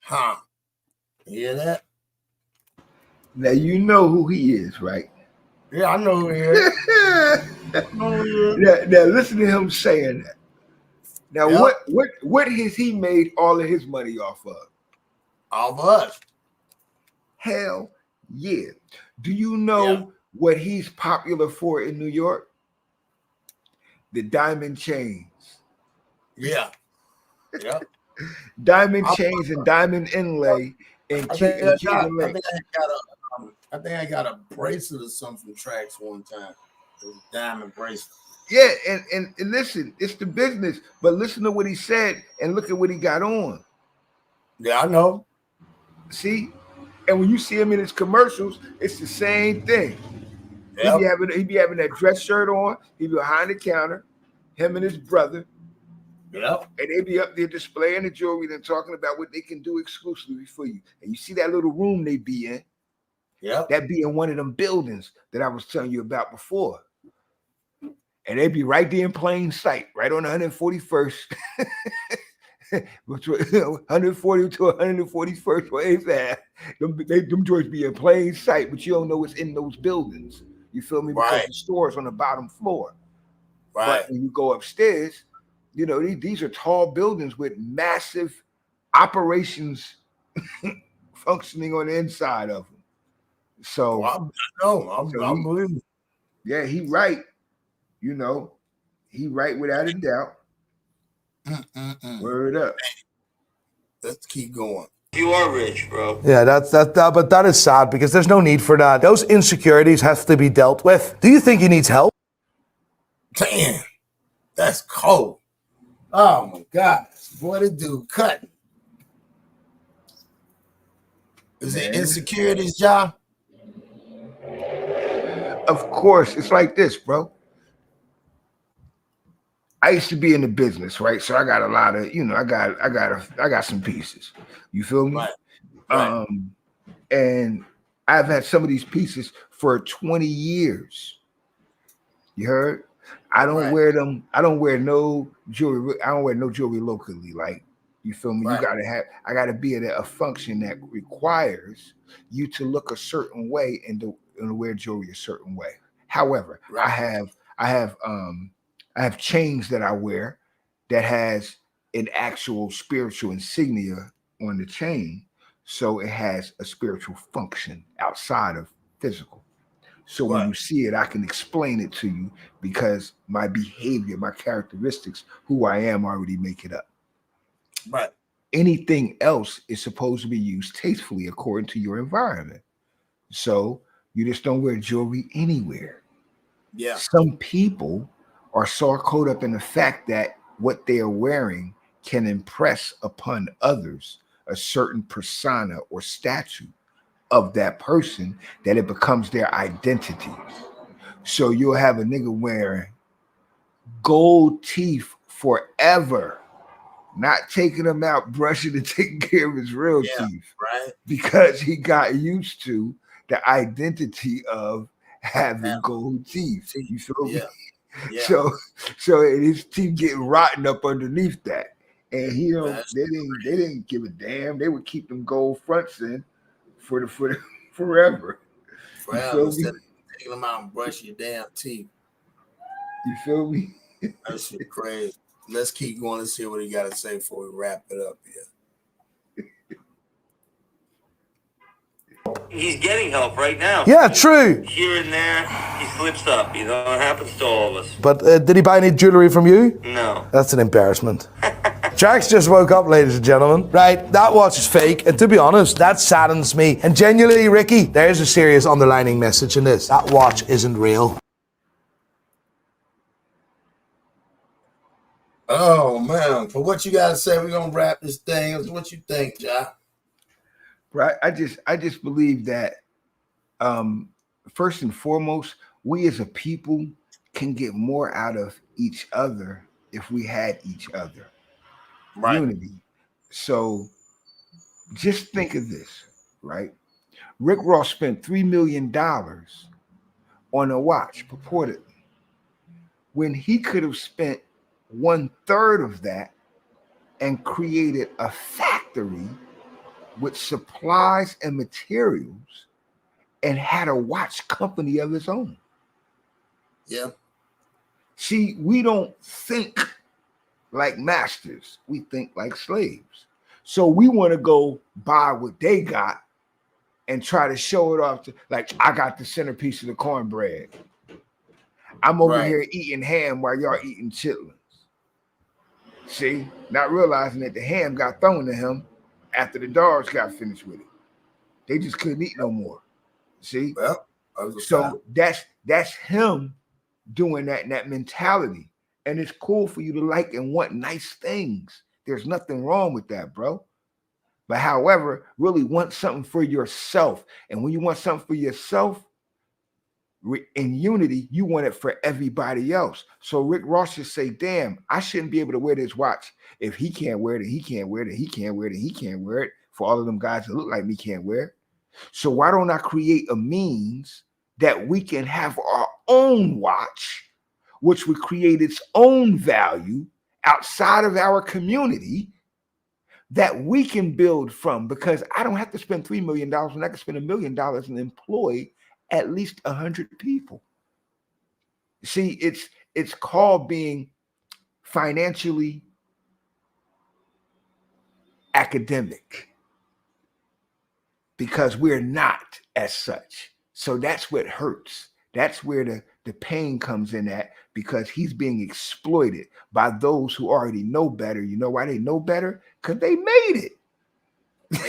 Huh. You hear that? Now you know who he is, right? Yeah, I know who he is. Now listen to him saying that. Now Yep. what has he made all of his money off of? All of us. Hell yeah. Do you know what he's popular for in New York? The diamond chains. Yeah. Yep. Diamond chains and diamond inlay and I think I got a bracelet or something from Trax one time. It was a diamond bracelet. Yeah, and listen, it's the business, but listen to what he said and look at what he got on. Yeah, I know. See? And when you see him in his commercials, it's the same thing. Yep. He be having that dress shirt on, he be behind the counter, him and his brother. Yep. And they be up there displaying the jewelry and talking about what they can do exclusively for you. And you see that little room they be in. Yep. That be in one of them buildings that I was telling you about before. And they be right there in plain sight, right on 141st. Which was 140 to 141st where it's at. Them joints be in plain sight, but you don't know what's in those buildings. You feel me? Because the store's on the bottom floor. Right. But when you go upstairs, you know, these are tall buildings with massive operations functioning on the inside of them. So I'm believing. Yeah, he right. You know, he right without a doubt. Word up. Let's keep going. You are rich, bro. Yeah, but that is sad because there's no need for that. Those insecurities have to be dealt with. Do you think he needs help? Damn, that's cold. Oh my God, boy, this dude cutting. Is it insecurities, John? Of course, it's like this, bro. I used to be in the business, right? So I got a lot of, you know, I got some pieces. You feel me? Right. And I've had some of these pieces for 20 years. You heard? I don't wear them. I don't wear no jewelry. I don't wear no jewelry locally. Like, you feel me? Right. I gotta be at a function that requires you to look a certain way and to wear jewelry a certain way. However, I have chains that I wear that has an actual spiritual insignia on the chain. So it has a spiritual function outside of physical. So when you see it, I can explain it to you because my behavior, my characteristics, who I am already make it up. Right. Anything else is supposed to be used tastefully according to your environment. So you just don't wear jewelry anywhere. Yeah. Some people are so caught up in the fact that what they are wearing can impress upon others a certain persona or statue of that person that it becomes their identity. So you'll have a nigga wearing gold teeth forever, not taking them out, brushing and taking care of his real teeth, right? Because he got used to the identity of having gold teeth. You feel me? Yeah. So his teeth getting rotten up underneath that. And he don't they didn't give a damn. They would keep them gold fronts in for the forever. You feel me? Instead of taking them out and brush your damn teeth. You feel me? That shit crazy. Let's keep going. Let's hear what he got to say before we wrap it up here. He's getting help right now. Yeah, true. Here and there, he slips up. You know, it happens to all of us. But did he buy any jewelry from you? No. That's an embarrassment. Jax just woke up, ladies and gentlemen. Right, that watch is fake, and to be honest, that saddens me. And genuinely, Ricky, there's a serious underlining message in this. That watch isn't real. Oh man, for what you gotta say, we're gonna wrap this thing. What you think, Ja? Right. I just believe that first and foremost, we as a people can get more out of each other if we had each other. Right. Unity. So just think of this, right? Rick Ross spent $3 million on a watch, purportedly, when he could have spent 1/3 of that and created a factory with supplies and materials and had a watch company of his own. Yeah. See, we don't think like masters. We think like slaves. So we want to go buy what they got and try to show it off to, like, I got the centerpiece of the cornbread. I'm over here eating ham while y'all eating chitlins. See, not realizing that the ham got thrown to him after the dogs got finished with it. They just couldn't eat no more. See? Well, so that's him doing that mentality. And it's cool for you to like and want nice things. There's nothing wrong with that, bro. But however, really want something for yourself. And when you want something for yourself, in unity, you want it for everybody else. So Rick Ross should say, damn, I shouldn't be able to wear this watch. If he can't wear it, he can't wear it, he can't wear it, he can't wear it. For all of them guys that look like me can't wear it. So why don't I create a means that we can have our own watch, which would create its own value outside of our community that we can build from? Because I don't have to spend $3 million when I can spend $1 million and employ at least 100 people. See, it's called being financially academic, because we're not as such. So that's what hurts. That's where the pain comes in at, because he's being exploited by those who already know better. You know why they know better? Because they made it.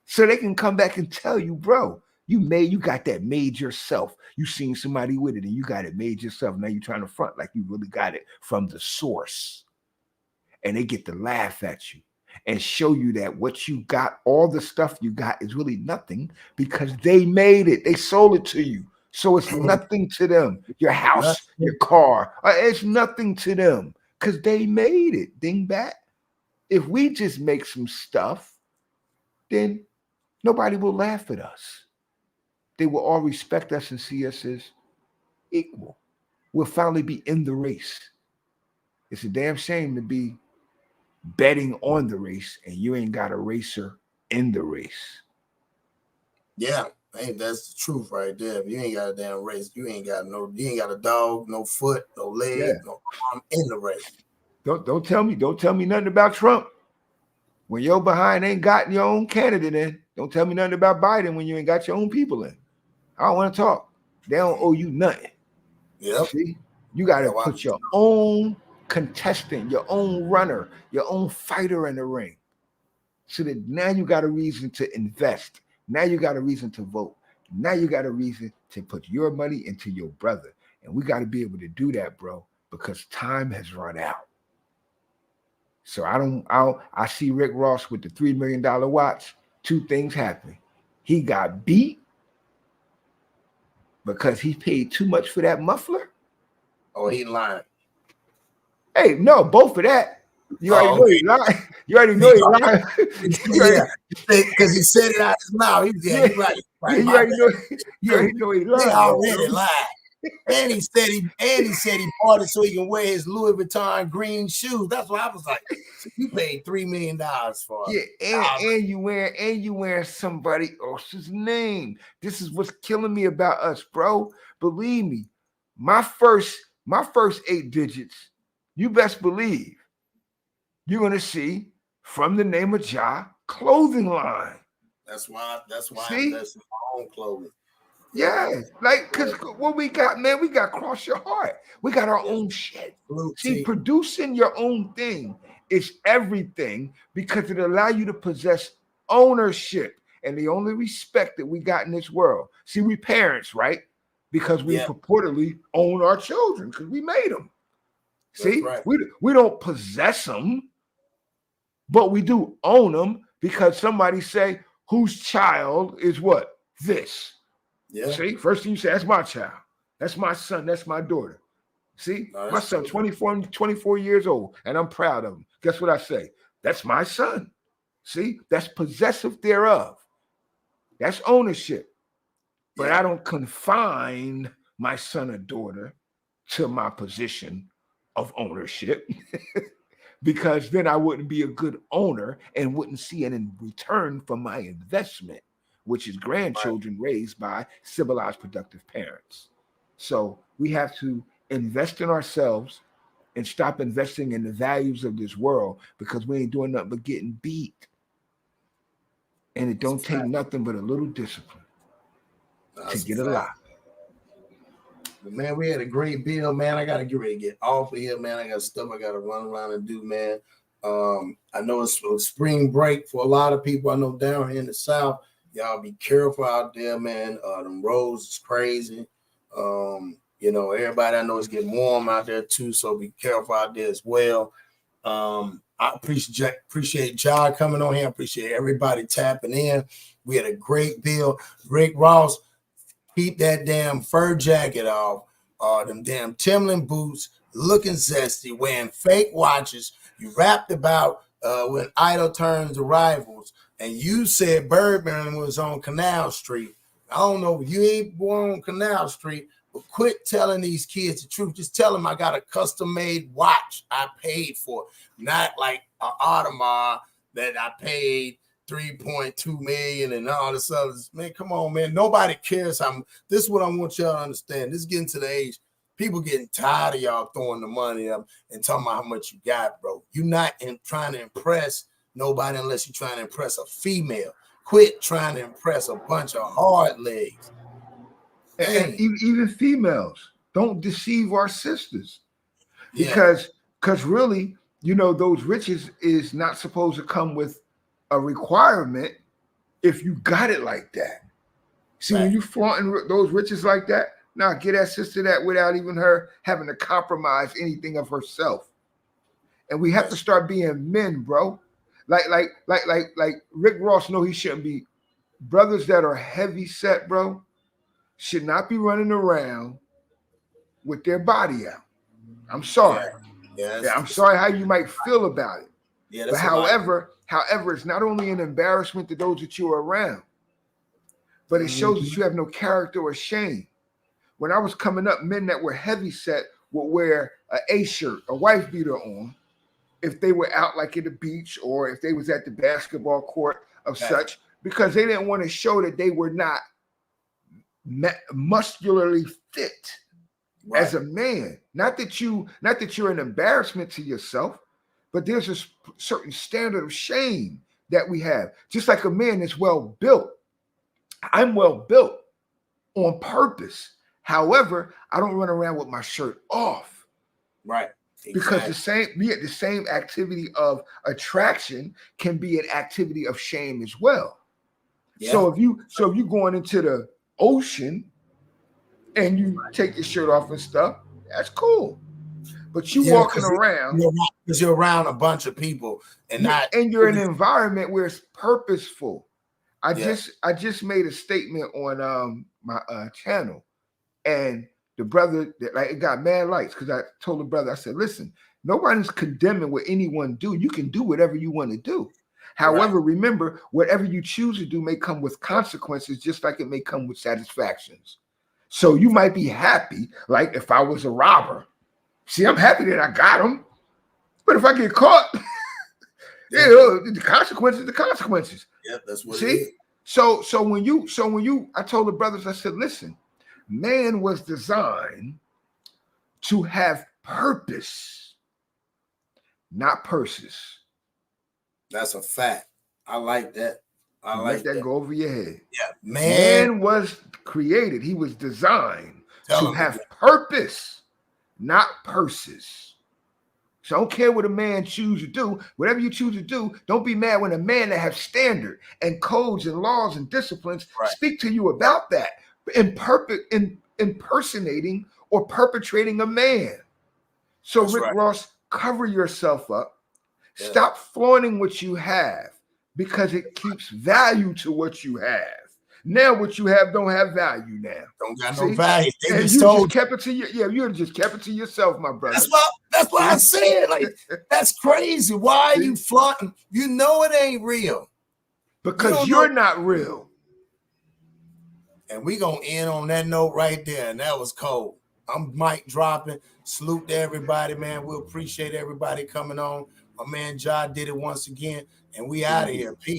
So they can come back and tell you, bro, you got that made yourself. You seen somebody with it and you got it made yourself. Now you're trying to front like you really got it from the source. And they get to laugh at you and show you that what you got, all the stuff you got, is really nothing, because they made it. They sold it to you. So it's nothing to them. Your house, your car, it's nothing to them because they made it. Dingbat. If we just make some stuff, then nobody will laugh at us. They will all respect us and see us as equal. We'll finally be in the race. It's a damn shame to be betting on the race and you ain't got a racer in the race. Yeah, hey, that's the truth right there. If you ain't got a damn race, you ain't got a dog, no foot, no leg, no arm in the race. Don't tell me nothing about Trump. When your behind ain't got your own candidate in, don't tell me nothing about Biden when you ain't got your own people in. I don't want to talk. They don't owe you nothing. Yep. See, you got to put your own contestant, your own runner, your own fighter in the ring. So that now you got a reason to invest. Now you got a reason to vote. Now you got a reason to put your money into your brother. And we got to be able to do that, bro, because time has run out. So I see Rick Ross with the $3 million watch. Two things happen. He got beat because he paid too much for that muffler. Oh, he lying. Hey, no, both of that. You already know he lying. You already know he lying. Yeah, because he said it out his mouth. He right. Yeah, you already know he lying. They already lied. And he said he bought it so he can wear his Louis Vuitton green shoes. That's why I was like, so you paid $3 million for it. Yeah, and you wearing somebody else's name. This is what's killing me about us, bro. Believe me, my first 8 digits, you best believe you're gonna see from the name of Ja clothing line. That's why See? I invest in my own clothing. Yeah, like, because what we got, man, we got Cross Your Heart. We got our own shit. See, producing your own thing is everything because it allows you to possess ownership. And the only respect that we got in this world. See, we parents, right? Because we purportedly own our children because we made them. See, we don't possess them, but we do own them because somebody say, whose child is what? This. Yeah. See, first thing you say, that's my child. That's my son. That's my daughter. See, my son, 24 years old, and I'm proud of him. Guess what I say? That's my son. See, that's possessive thereof. That's ownership. But I don't confine my son or daughter to my position of ownership because then I wouldn't be a good owner and wouldn't see it in return for my investment, which is grandchildren raised by civilized, productive parents. So we have to invest in ourselves and stop investing in the values of this world because we ain't doing nothing but getting beat. And it don't take nothing but a little discipline to get alive. Man, we had a great bill, man. I got to get ready to get off of here, man. I got stuff I got to run around and do, man. I know it's spring break for a lot of people. I know down here in the South, y'all be careful out there, man. Them roads is crazy. You know, everybody I know is getting warm out there too, so be careful out there as well. I appreciate y'all coming on here. I appreciate everybody tapping in. We had a great bill. Rick Ross, keep that damn fur jacket off. Them damn Timberland boots, looking zesty, wearing fake watches. You rapped about when Idol turns to rivals, and you said Birdman was on Canal Street. I don't know, you ain't born on Canal Street, but quit telling these kids the truth. Just tell them I got a custom-made watch I paid for, not like an Audemars that I paid $3.2 million and all this other. Man, come on, man. Nobody cares. This is what I want y'all to understand. This is getting to the age. People getting tired of y'all throwing the money up and talking about how much you got, bro. You're not trying to impress nobody unless you're trying to impress a female. Quit trying to impress a bunch of hard legs. And even females, don't deceive our sisters. Because really, you know, those riches is not supposed to come with a requirement if you got it like that. See, when you flaunting those riches like that, now get that sister that without even her having to compromise anything of herself. And we have to start being men, bro. Like Rick Ross know he shouldn't be. Brothers that are heavy set, bro, should not be running around with their body out. I'm sorry. I'm sorry how you might feel about it. But however, it's not only an embarrassment to those that you are around, but it shows that you have no character or shame. When I was coming up, men that were heavy set would wear an A shirt, a wife beater on, if they were out like at the beach or if they was at the basketball court of such, because they didn't want to show that they were not muscularly fit as a man. Not that you're an embarrassment to yourself, but there's a certain standard of shame that we have. Just like a man that's well built. I'm well built on purpose. However, I don't run around with my shirt off. Right. Exactly. Because the same activity of attraction can be an activity of shame as well. Yeah. So if you going into the ocean and you take your shirt off and stuff, that's cool. But you walking around because you're around a bunch of people and you're in an environment where it's purposeful. I just made a statement on my channel, and the brother that like it got mad lights because I told the brother, I said, listen, nobody's condemning what anyone do. You can do whatever you want to do. However, remember, whatever you choose to do may come with consequences, just like it may come with satisfactions. So you might be happy, like if I was a robber. See, I'm happy that I got him. But if I get caught, the consequences, the consequences. Yeah, that's what See? it is. So when you, I told the brothers, I said, listen, man was designed to have purpose, not purses. That's a fact. I like that. I like that go over your head. Yeah, man was created. He was designed to have purpose, not purses. So I don't care what a man choose to do. Whatever you choose to do, don't be mad when a man that has standard and codes and laws and disciplines speak to you about that. Impersonating or perpetrating a man. So that's Rick Ross, cover yourself up. Yeah. Stop flaunting what you have because it keeps value to what you have. Now what you have don't have value now. Don't got no value. They just kept it to you. You just kept it to yourself, my brother. That's what I said. Like, that's crazy. Why are you flaunting? You know it ain't real. Because you're not real. And we gonna end on that note right there. And that was cold. I'm mic dropping. Salute to everybody, man. We appreciate everybody coming on. My man Ja did it once again. And we out of here. Peace.